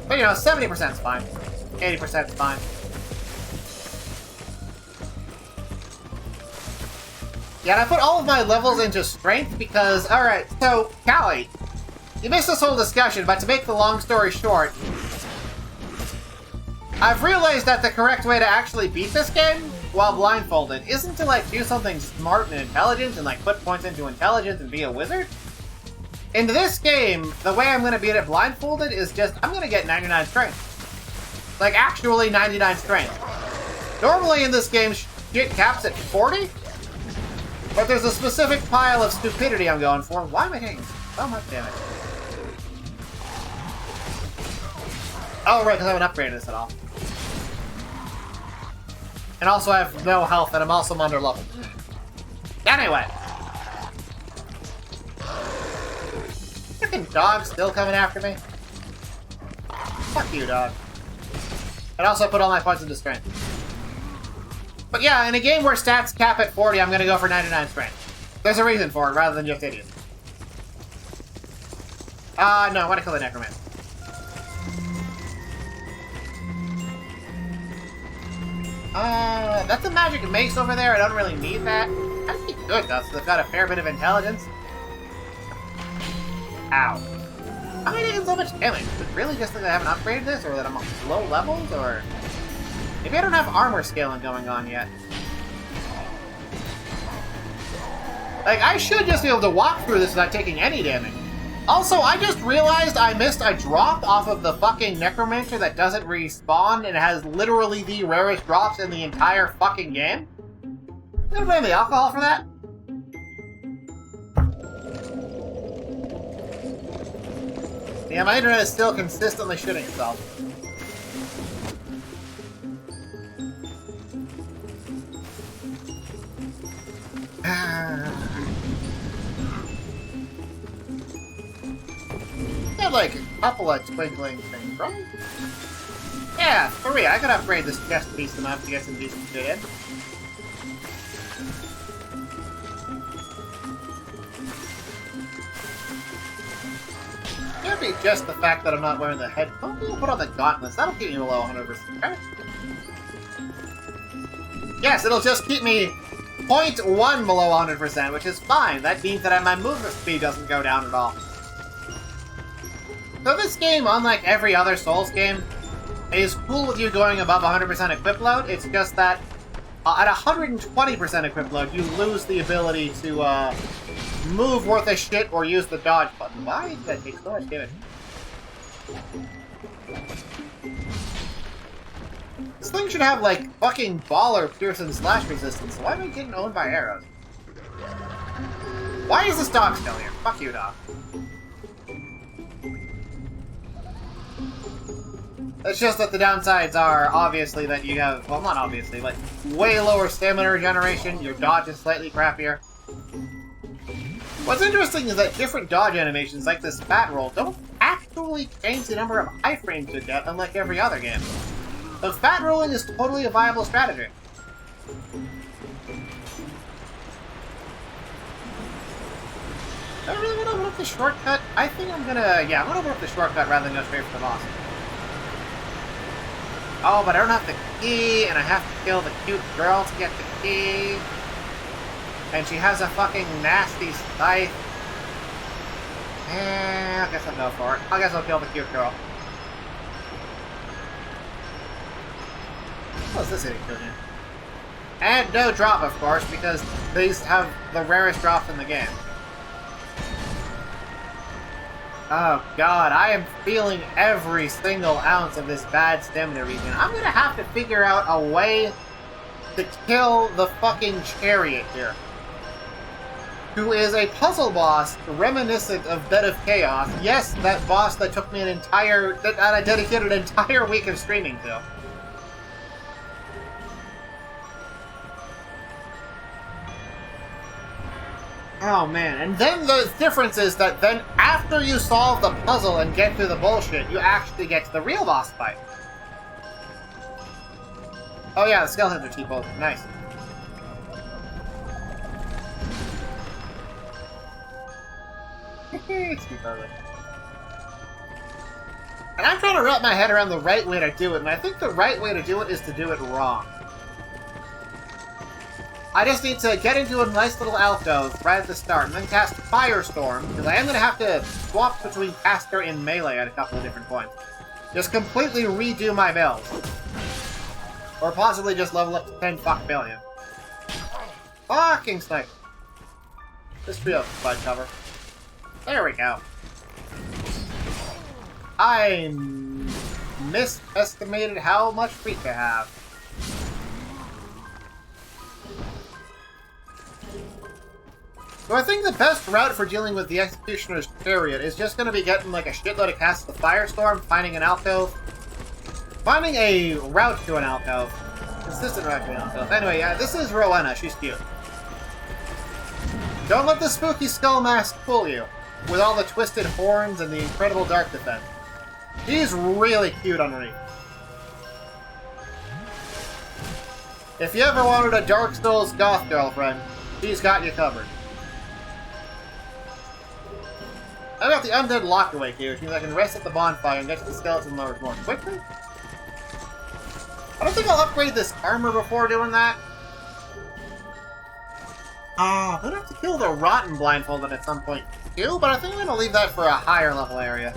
But you know, 70% is fine. 80% is fine. Yeah, and I put all of my levels into strength because, alright, so, Callie, you missed this whole discussion, but to make the long story short, I've realized that the correct way to actually beat this game while blindfolded isn't to, like, do something smart and intelligent and, like, put points into intelligence and be a wizard. In this game, the way I'm gonna beat it blindfolded is just, I'm gonna get 99 strength. Like, actually 99 strength. Normally in this game, shit caps at 40, but there's a specific pile of stupidity I'm going for. Why am I taking so much damage? Oh, right, because I haven't upgraded this at all. And also I have no health, and I'm also under level. Anyway. Freaking dog's still coming after me. Fuck you, dog. And also put all my points into strength. But yeah, in a game where stats cap at 40, I'm gonna go for 99 strength. There's a reason for it, rather than just idiot. No, I want to kill the Necromancer. That's a magic mace over there. I don't really need that. That's pretty good, though, so they've got a fair bit of intelligence. Ow. How am I taking so much damage? Is it really just that I haven't upgraded this, or that I'm on low levels, or... Maybe I don't have armor scaling going on yet. Like, I should just be able to walk through this without taking any damage. Also, I just realized I missed a drop off of the fucking Necromancer that doesn't respawn and has literally the rarest drops in the entire fucking game. I'm gonna blame the alcohol for that. Yeah, my internet is still consistently shitting itself. Got like a couple of twinkling things, right? Yeah, 3. I could upgrade this chest piece enough to get some decent shit in. Can't be just the fact that I'm not wearing the head. Oh, we'll put on the gauntlets. That'll keep me below 100%. Okay. Yes, it'll just keep me 0.1 below 100%, which is fine. That means that my movement speed doesn't go down at all. So this game, unlike every other Souls game, is cool with you going above 100% equip load. It's just that at 120% equip load, you lose the ability to move worth a shit or use the dodge button. Why did that take so much damage? This thing should have, like, fucking baller Pearson slash resistance. Why am I getting owned by arrows? Why is this dog still here? Fuck you, dog. It's just that the downsides are, obviously, that you have, well, not obviously, but way lower stamina regeneration, your dodge is slightly crappier. What's interesting is that different dodge animations, like this fat roll, don't actually change the number of iframes you get, unlike every other game. So fat rolling is totally a viable strategy. Do I really want to open up the shortcut? I think I'm gonna, yeah, I'm gonna open up the shortcut rather than go straight for the boss. Oh, but I don't have the key, and I have to kill the cute girl to get the key. And she has a fucking nasty scythe. I guess I'll go for it. I guess I'll kill the cute girl. What's this hitting to? And no drop, of course, because these have the rarest drops in the game. Oh god, I am feeling every single ounce of this bad stamina regen. I'm gonna have to figure out a way to kill the fucking chariot here. Who is a puzzle boss reminiscent of Bed of Chaos. Yes, that boss that took me that I dedicated an entire week of streaming to. Oh man, and then the difference is that then after you solve the puzzle and get through the bullshit, you actually get to the real boss fight. Oh yeah, the skeletons are cheapo. Nice. It's too early. And I'm trying to wrap my head around the right way to do it, and I think the right way to do it is to do it wrong. I just need to get into a nice little alcove right at the start, and then cast Firestorm, because I am going to have to swap between caster and melee at a couple of different points. Just completely redo my build. Or possibly just level up to 10 fuck billion. Fucking snipe. This trio flood cover. There we go. I misestimated how much feet to have. So I think the best route for dealing with the Executioner's Chariot is just going to be getting like a shitload of casts of the Firestorm, finding an alcove, finding a route to an alcove, consistent route to an alcove. Anyway, this is Rowena. She's cute. Don't let the spooky skull mask fool you, with all the twisted horns and the incredible dark defense. She's really cute underneath. If you ever wanted a Dark Souls goth girlfriend, she's got you covered. I got the Undead Lockaway here, which means I can rest at the bonfire and get to the skeleton lowers more quickly. I don't think I'll upgrade this armor before doing that. I'm gonna have to kill the Rotten blindfolded at some point too, but I think I'm gonna leave that for a higher level area.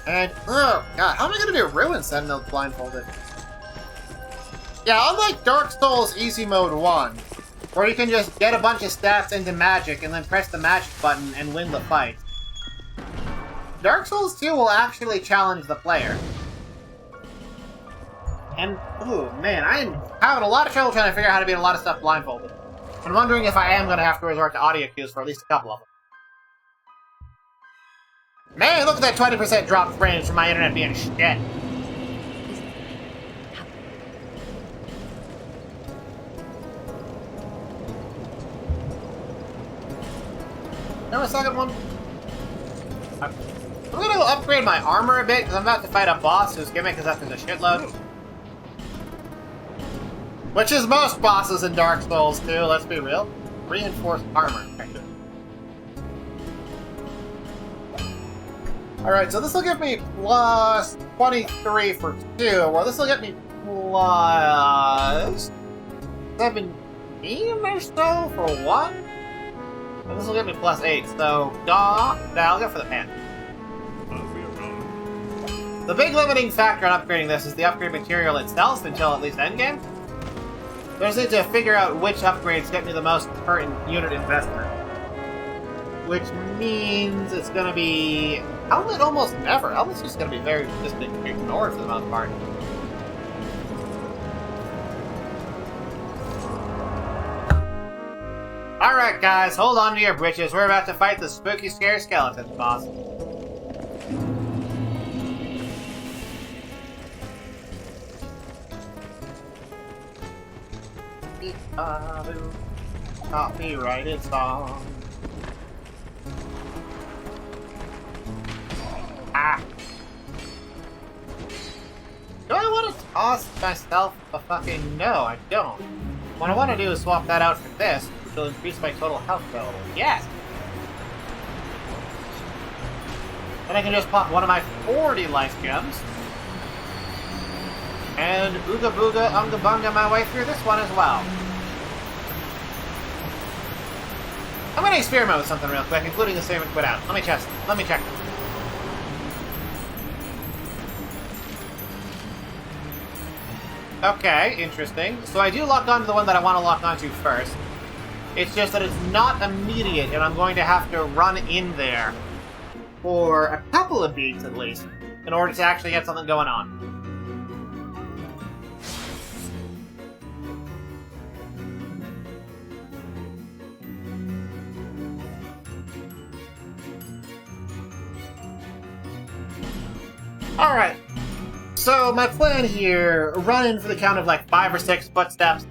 And, oh god, how am I gonna do Ruin Sentinel blindfolded? Yeah, unlike Dark Souls Easy Mode 1, where you can just get a bunch of stats into magic and then press the magic button and win the fight, Dark Souls 2 will actually challenge the player. And, ooh, man, I am having a lot of trouble trying to figure out how to beat a lot of stuff blindfolded. I'm wondering if I am going to have to resort to audio cues for at least a couple of them. Man, look at that 20% drop frames from my internet being shit. There was a second one. I'm going to upgrade my armor a bit, because I'm about to fight a boss whose gimmick is up to the shitload. Which is most bosses in Dark Souls 2, let's be real. Reinforced armor. Alright, so this will give me plus 23 for 2, well this will get me plus 17 or so for one. And this will give me plus 8, so I'll go for the pan. I'll be around. The big limiting factor on upgrading this is the upgrade material itself until at least endgame. So I just need to figure out which upgrades get me the most per unit investment. Which means it's going to be Helmet almost never. Helmet's just going to be just ignored for the most part. Alright guys, hold on to your britches. We're about to fight the spooky scary skeleton boss. Copyrighted song. Ah. Do I want to toss myself a fucking... No, I don't. What I want to do is swap that out for this, which will increase my total health total. Yes! Then I can just pop one of my 40 life gems. And ooga booga unga bunga my way through this one as well. I'm gonna experiment with something real quick, including the save and quit out. Let me check. Okay, interesting. So I do lock onto the one that I want to lock onto first. It's just that it's not immediate, and I'm going to have to run in there for a couple of beats at least, in order to actually get something going on. Alright, so my plan here, run in for the count of like 5 or 6 footsteps,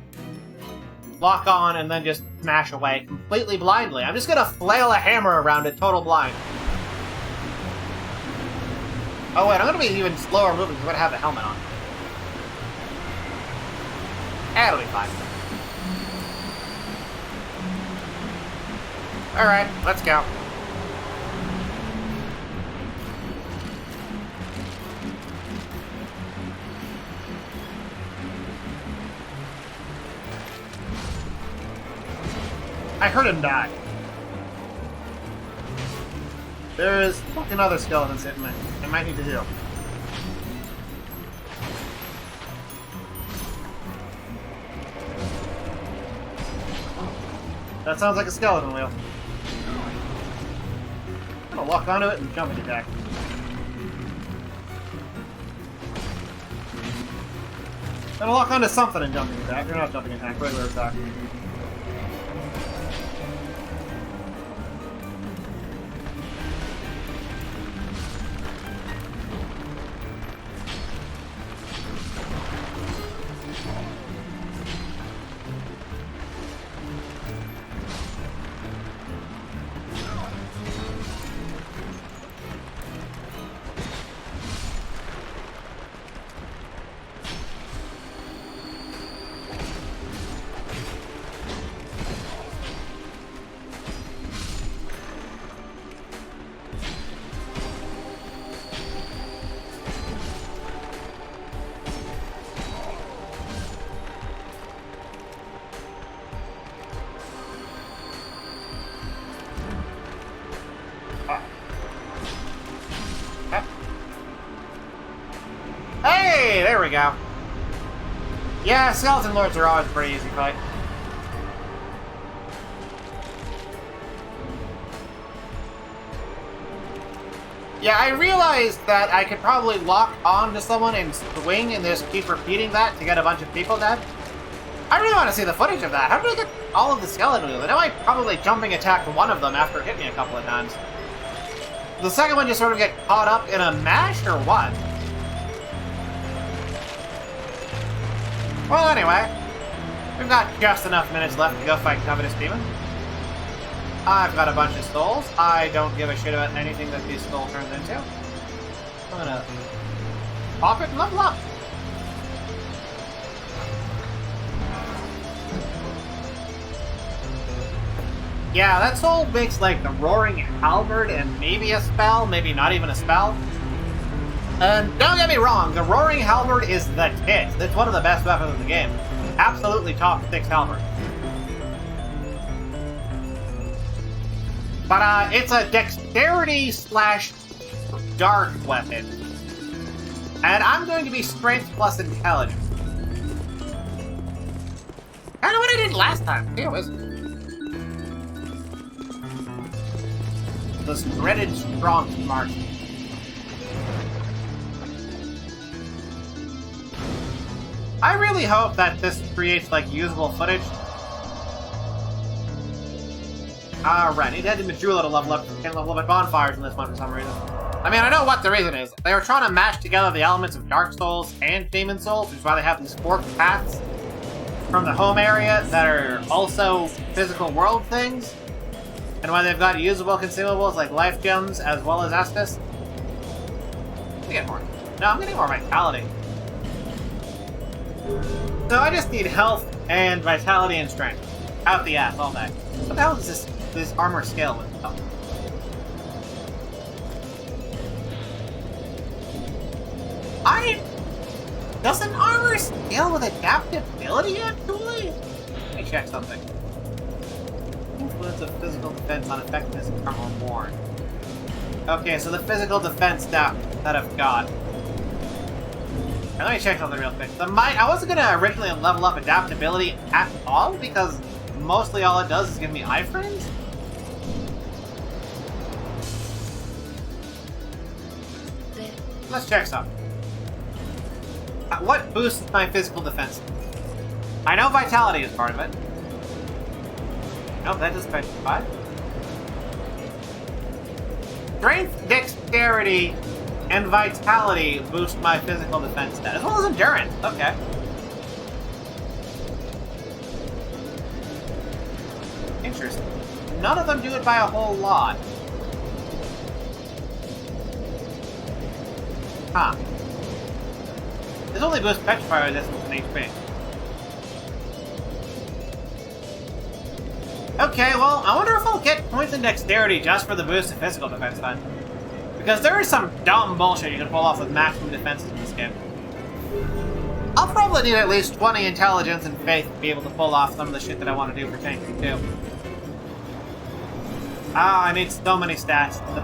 lock on, and then just smash away completely blindly. I'm just gonna flail a hammer around it, total blind. Oh wait, I'm gonna be even slower moving because I'm gonna have the helmet on. That'll be fine. Alright, let's go. I heard him die. There's fucking other skeletons hitting me. I might need to heal. That sounds like a skeleton wheel. I'm gonna walk onto it and jumping attack. I'm gonna lock onto something and jumping attack. Or not jumping attack, regular attack. Hey, there we go. Yeah, skeleton lords are always a pretty easy fight. Yeah, I realized that I could probably lock on to someone and swing and just keep repeating that to get a bunch of people dead. I really want to see the footage of that. How did I get all of the skeleton wheels? I know I probably jumping attacked one of them after it hit me a couple of times. The second one just sort of get caught up in a mash or what? Well, anyway, we've got just enough minutes left to go fight Covetous Demon. I've got a bunch of souls. I don't give a shit about anything that these soul turns into. I'm gonna pop it and level up. Yeah, that soul makes like the Roaring Halberd and maybe a spell, maybe not even a spell. And don't get me wrong, the Roaring Halberd is the tits. It's one of the best weapons in the game. Absolutely top 6 halberd. But it's a dexterity / dark weapon. And I'm going to be strength plus intelligence. Kind of what I did last time. Anyways. The dreaded strong march. I really hope that this creates, like, usable footage. Right, need to head to Majula to level up. Can't level up at bonfires in this one for some reason. I mean, I know what the reason is. They were trying to mash together the elements of Dark Souls and Demon Souls, which is why they have these forked paths from the home area that are also physical world things, and why they've got usable consumables like life gems as well as Estus. I'm gonna get more. No, I'm getting more vitality. So I just need health and vitality and strength. Out the ass all day. What the hell does this armor scale with? Oh. Does an armor scale with adaptability, actually? Let me check something. Influence of physical defense on effectiveness of armor worn. Okay, so the physical defense stat that I've got. Now, let me check something real quick. I wasn't gonna originally level up adaptability at all, because mostly all it does is give me iframes. Let's check something. What boosts my physical defense? I know vitality is part of it. Nope, that doesn't affect 5. Strength, dexterity, and vitality boost my physical defense stat, as well as endurance. Okay. Interesting. None of them do it by a whole lot. Huh. This only boosts petrifier resistance and HP. Okay, well, I wonder if I'll get points in dexterity just for the boost of physical defense then. Because there is some dumb bullshit you can pull off with maximum defenses in this game. I'll probably need at least 20 intelligence and faith to be able to pull off some of the shit that I want to do for tanking too. Ah, I need so many stats. The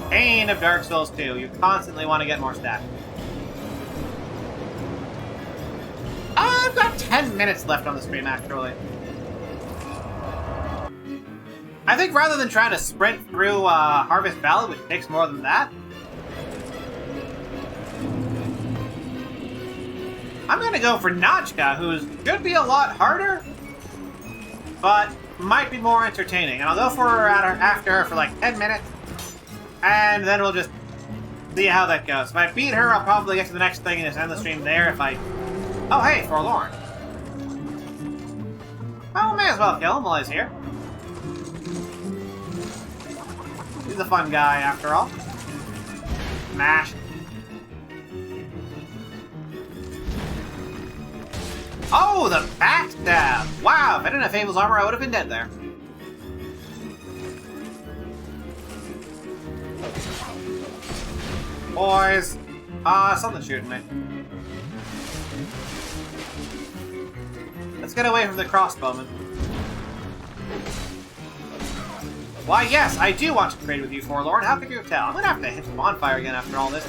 pain of Dark Souls 2. You constantly want to get more stats. I've got 10 minutes left on the stream, actually. I think rather than trying to sprint through Harvest Valley, which takes more than that, I'm gonna go for Notchka, who should be a lot harder, but might be more entertaining. And I'll go for her after her for like 10 minutes, and then we'll just see how that goes. If I beat her, I'll probably get to the next thing and just end the stream there. If I... Oh, hey, Forlorn. Oh, may as well kill him while he's here. He's a fun guy, after all. Smash. Oh, the backstab! Wow, if I didn't have Fable's armor, I would have been dead there. Boys. Something's shooting me. Let's get away from the crossbowman. Why, yes, I do want to trade with you, Forlorn. How could you tell? I'm gonna have to hit the bonfire again after all this.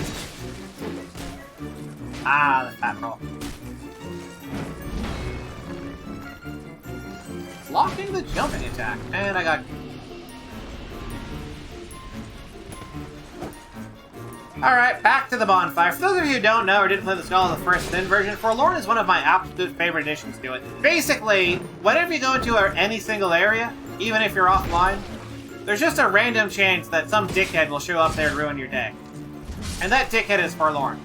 Ah, the fat roll. Blocking the jumping attack. And I got... Alright, back to the bonfire. For those of you who don't know or didn't play the Skull of the First Sin version, Forlorn is one of my absolute favorite additions to it. Basically, whenever you go into any single area, even if you're offline, there's just a random chance that some dickhead will show up there and ruin your day. And that dickhead is Forlorn,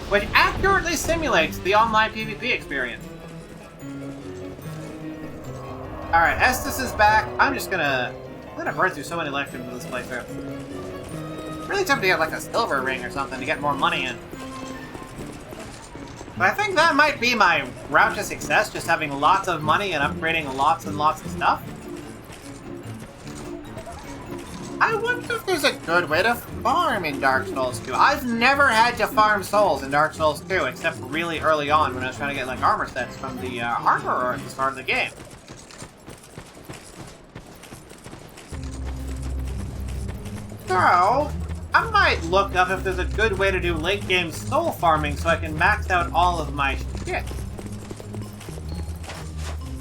which accurately simulates the online PvP experience. Alright, Estus is back. I'm gonna burn through so many life gems in this playthrough. Really tempted to get like a silver ring or something to get more money in. But I think that might be my route to success, just having lots of money and upgrading lots and lots of stuff. I wonder if there's a good way to farm in Dark Souls 2. I've never had to farm souls in Dark Souls 2, except really early on when I was trying to get like armor sets from the armorer at the start of the game. So, I might look up if there's a good way to do late game soul farming so I can max out all of my shit.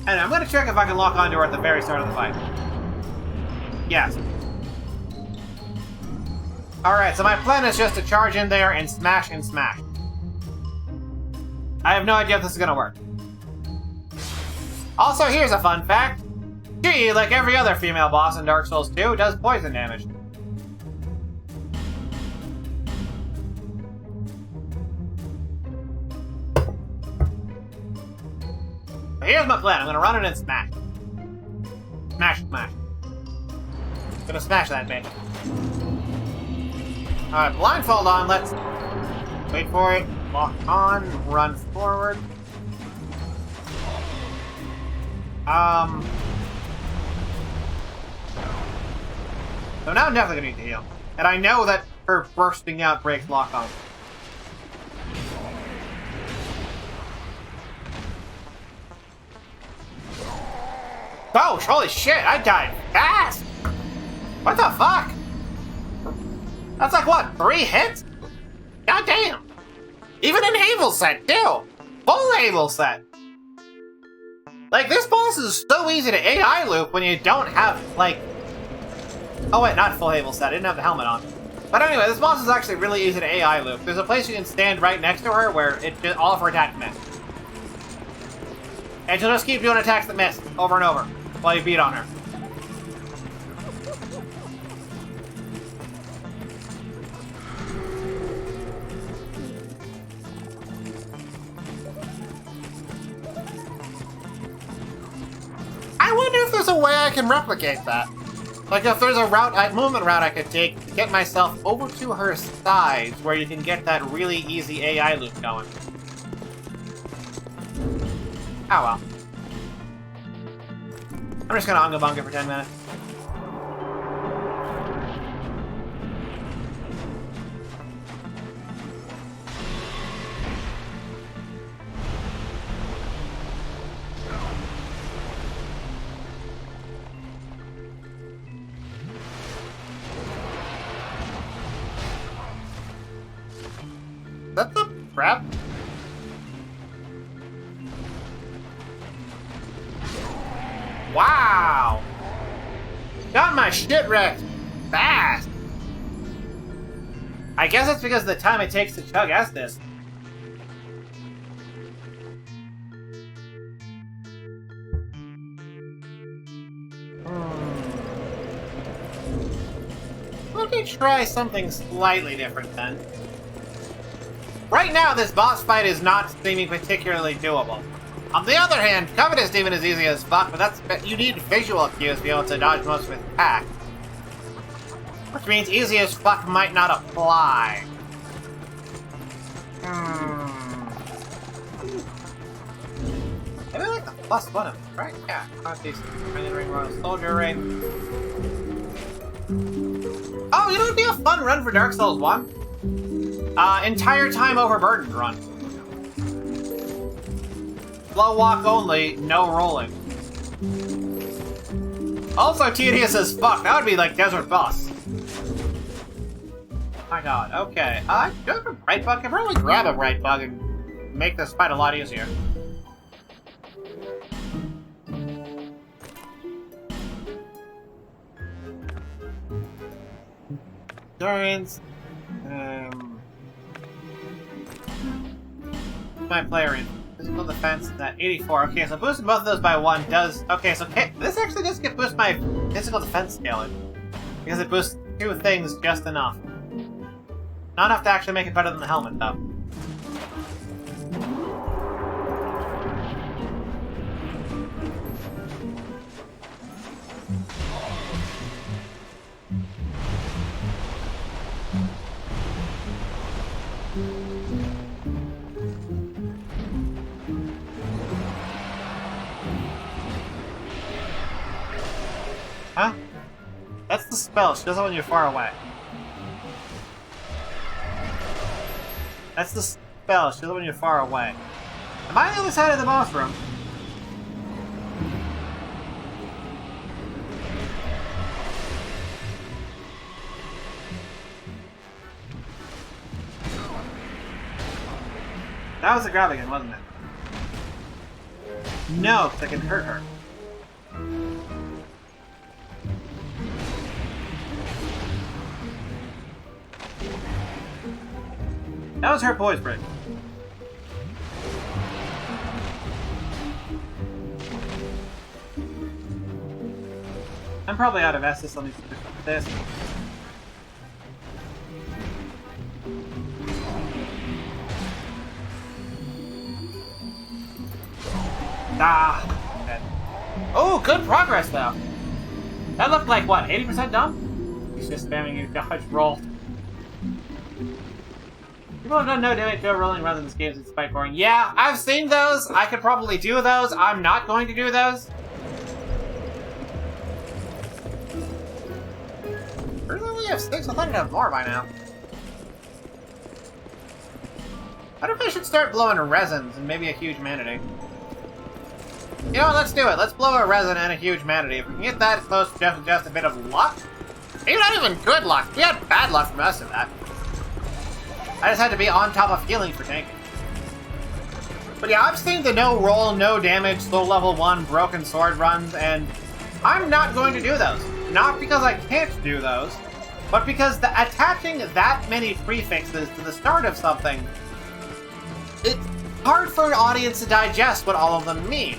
And I'm gonna check if I can lock onto her at the very start of the fight. Yes. Alright, so my plan is just to charge in there and smash and smash. I have no idea if this is gonna work. Also, here's a fun fact. She, like every other female boss in Dark Souls 2, does poison damage. Here's my plan. I'm gonna run it and smash. Smash, smash. Gonna smash that bitch. Alright, blindfold on. Let's wait for it. Lock on. Run forward. So now I'm definitely gonna need to heal. And I know that her bursting out breaks lock on. Oh, holy shit, I died fast! What the fuck? That's like, what, 3 hits? God damn! Even an Havel set, too! Full Havel set! Like, this boss is so easy to AI loop when you don't have, like... Oh wait, not full Havel set, I didn't have the helmet on. But anyway, this boss is actually really easy to AI loop. There's a place you can stand right next to her where all of her attacks miss. And she'll just keep doing attacks that miss, over and over, while you beat on her. I wonder if there's a way I can replicate that. Like if there's a movement route I could take to get myself over to her sides where you can get that really easy AI loop going. Oh well. I'm just gonna Unga Bunga for 10 minutes. Is that the prep? Wow! Got my shit wrecked fast! I guess it's because of the time it takes to chug Estus. Let me try something slightly different then. Right now, this boss fight is not seeming particularly doable. On the other hand, Covetous Demon is easy as fuck, but you need visual cues to be able to dodge most of its attack. Which means easy as fuck might not apply. Maybe like the +1 of it, right? Yeah. Northeast Ring Royal Soldier Ring. Oh, you know what'd be a fun run for Dark Souls 1? Entire time overburdened run. Slow walk only, no rolling. Also tedious as fuck. That would be like Desert Boss. My god, okay. Do I have a Bright Bug? I can probably grab a Bright Bug and make this fight a lot easier. Endurance. My player in physical defense at 84. Okay, so boosting both of those by 1 does. Okay, so this actually does get boost my physical defense scaling because it boosts 2 things just enough. Not enough to actually make it better than the helmet, though. Huh? That's the spell. She does it when you're far away. That's the spell. She does it when you're far away. Am I on the other side of the boss room? That was a grab again, wasn't it? No, because I can hurt her. That was her poise break. I'm probably out of Estus. Let me switch this. Ah! Dead. Oh, good progress though. That looked like what, 80% done? He's just spamming a dodge roll. People have done no damage to rolling rather than this game since Spike Boring. Yeah, I've seen those. I could probably do those. I'm not going to do those. Where do we have 6? I thought I'd have more by now. I wonder if I should start blowing resins and maybe a huge manatee. You know what, let's do it. Let's blow a resin and a huge manatee. If we can get that close to just a bit of luck. Maybe not even good luck. We had bad luck from us in that. I just had to be on top of healing for tanking. But yeah, I've seen the no roll, no damage, slow level 1, broken sword runs, and I'm not going to do those. Not because I can't do those, but because attaching that many prefixes to the start of something, it's hard for an audience to digest what all of them mean.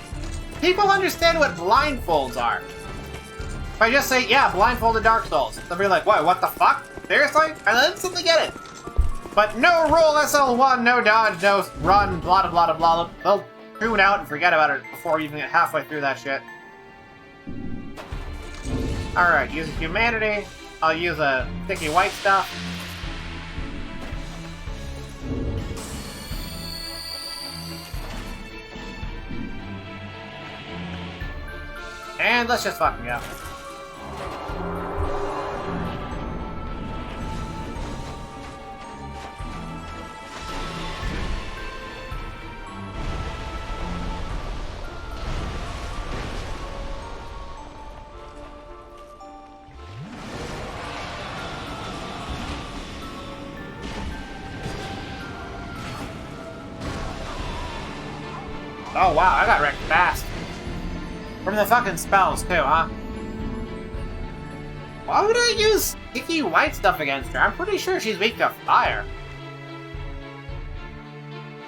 People understand what blindfolds are. If I just say, yeah, blindfolded Dark Souls, they'll be like, what the fuck? Seriously? And they'll instantly get it. But no roll SL1, no dodge, no run, blah blah blah blah. They'll tune out and forget about it before we even get halfway through that shit. Alright, use humanity. I'll use a sticky white stuff. And let's just fucking go. Oh wow, I got wrecked fast. From the fucking spells too, huh? Why would I use sticky white stuff against her? I'm pretty sure she's weak to fire.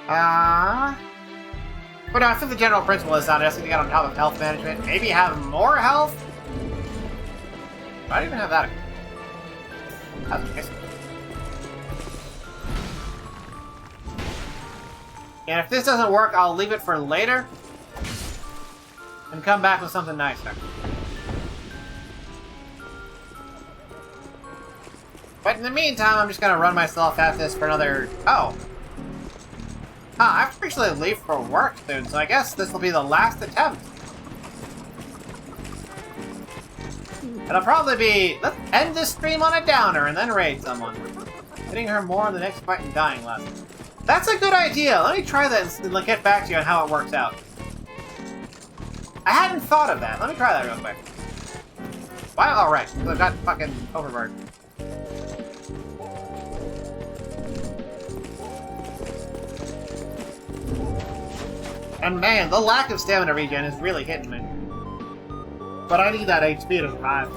But no, I think the general principle is sound. I just need to get on top of health management. Maybe have more health? I don't even have that. That's nice. And if this doesn't work, I'll leave it for later. And come back with something nicer. But in the meantime, I'm just gonna run myself at this for another... Oh! Huh, I have to actually leave for work soon, so I guess this will be the last attempt. It'll probably be... Let's end this stream on a downer and then raid someone. Hitting her more in the next fight and dying less. That's a good idea! Let me try that and get back to you on how it works out. I hadn't thought of that. Let me try that real quick. Wow, alright. So I've got fucking overbird. And man, the lack of stamina regen is really hitting me. But I need that HP to survive.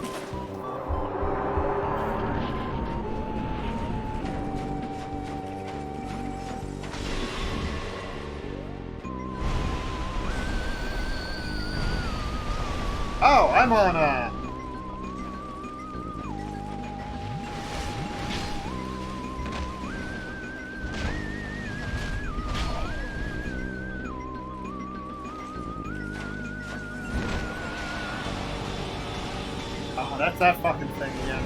Oh, I'm on Oh, that's that fucking thing again.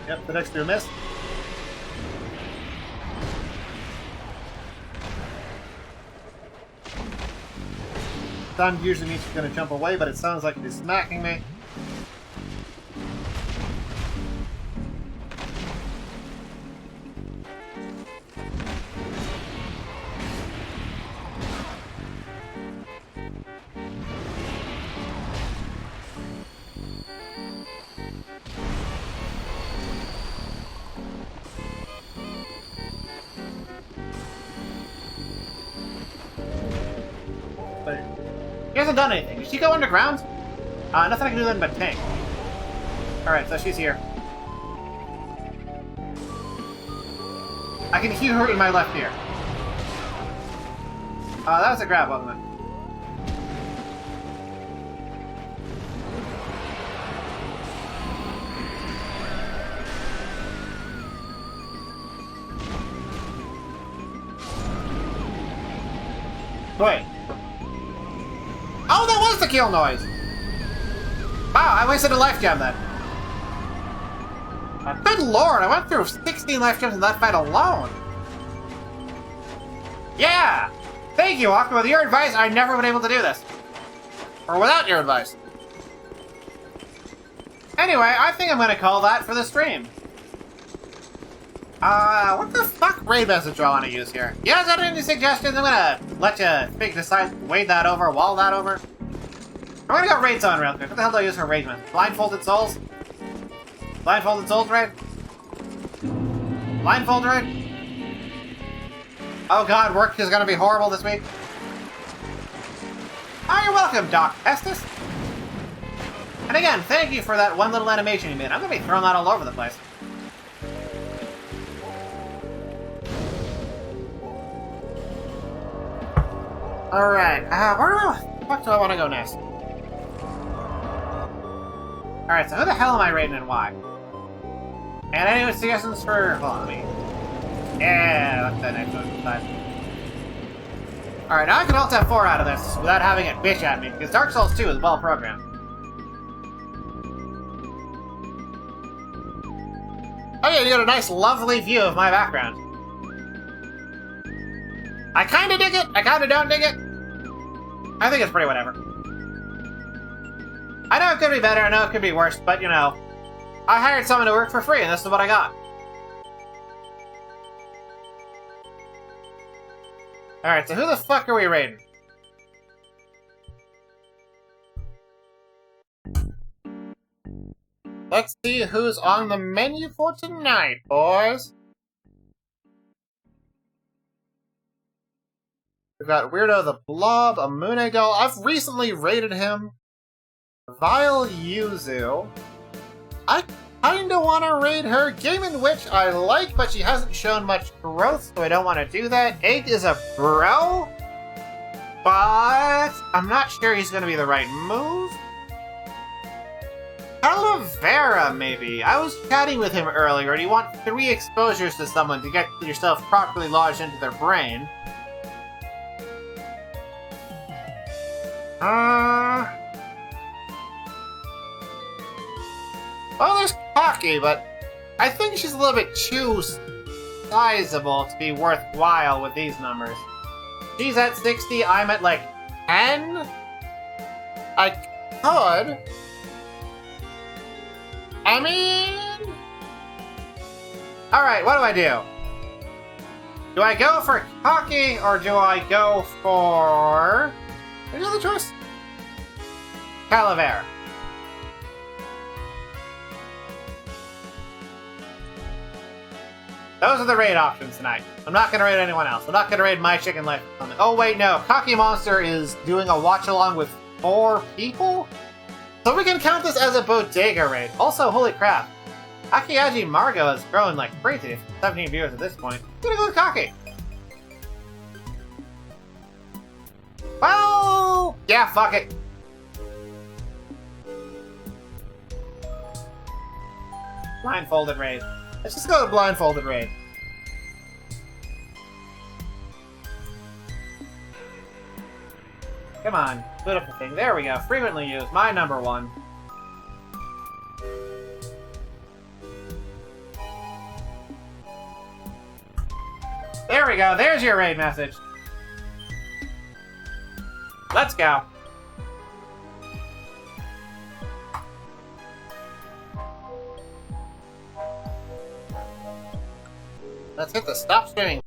Yep, the next two missed. Stunned usually means she's gonna jump away, but it sounds like she's smacking me. She hasn't done anything. Did she go underground? Nothing I can do then but tank. Alright, so she's here. I can hear her in my left ear. That was a grab, wasn't it? Wait. Oh, that was the kill noise! Wow, I wasted a life gem then. Good lord, I went through 16 life gems in that fight alone. Yeah! Thank you, Octo. With your advice, I never would have been able to do this. Or without your advice. Anyway, I think I'm gonna call that for the stream. What the fuck raid message do I want to use here? You guys got any suggestions? I'm gonna let you decide, wade that over, wall that over. I'm gonna go raid zone real quick. What the hell do I use for raid message? Blindfolded Souls? Blindfolded Souls raid? Blindfold raid? Oh god, work is gonna be horrible this week. Oh, you're welcome, Doc Estes. And again, thank you for that one little animation you made. I'm gonna be throwing that all over the place. Alright, where the fuck do I want to go next? Alright, so who the hell am I raiding and why? And any suggestions for... Hold on, yeah, that's the next one. Alright, now I can Alt F4 out of this without having it bitch at me, because Dark Souls 2 is well programmed. Oh yeah, you got a nice, lovely view of my background. I kinda dig it, I kinda don't dig it. I think it's pretty whatever. I know it could be better, I know it could be worse, but you know, I hired someone to work for free and this is what I got. Alright, so who the fuck are we raiding? Let's see who's on the menu for tonight, boys. We've got Weirdo the Blob, Amune Doll. I've recently raided him. Vile Yuzu. I kinda wanna raid her. Game & Witch I like, but she hasn't shown much growth, so I don't wanna do that. Egg is a bro, but I'm not sure he's gonna be the right move. Calavera, maybe. I was chatting with him earlier, and you want 3 exposures to someone to get yourself properly lodged into their brain. Well, there's Pocky, but I think she's a little bit too sizable to be worthwhile with these numbers. She's at 60, I'm at like 10? I could. I mean... Alright, what do I do? Do I go for Pocky, or do I go for... Any other choice? Calavera. Those are the raid options tonight. I'm not gonna raid anyone else. I'm not gonna raid My Chicken Life. Oh wait, no. Cocky Monster is doing a watch along with 4 people? So we can count this as a bodega raid. Also, holy crap. Akiaji Margo has grown like crazy. 17 viewers at this point. I'm gonna go with Cocky. Well, yeah, fuck it. Blindfolded raid. Let's just go to blindfolded raid. Come on, put up the thing. There we go. Frequently used. My number 1. There we go. There's your raid message. Let's go. Let's hit the stop streaming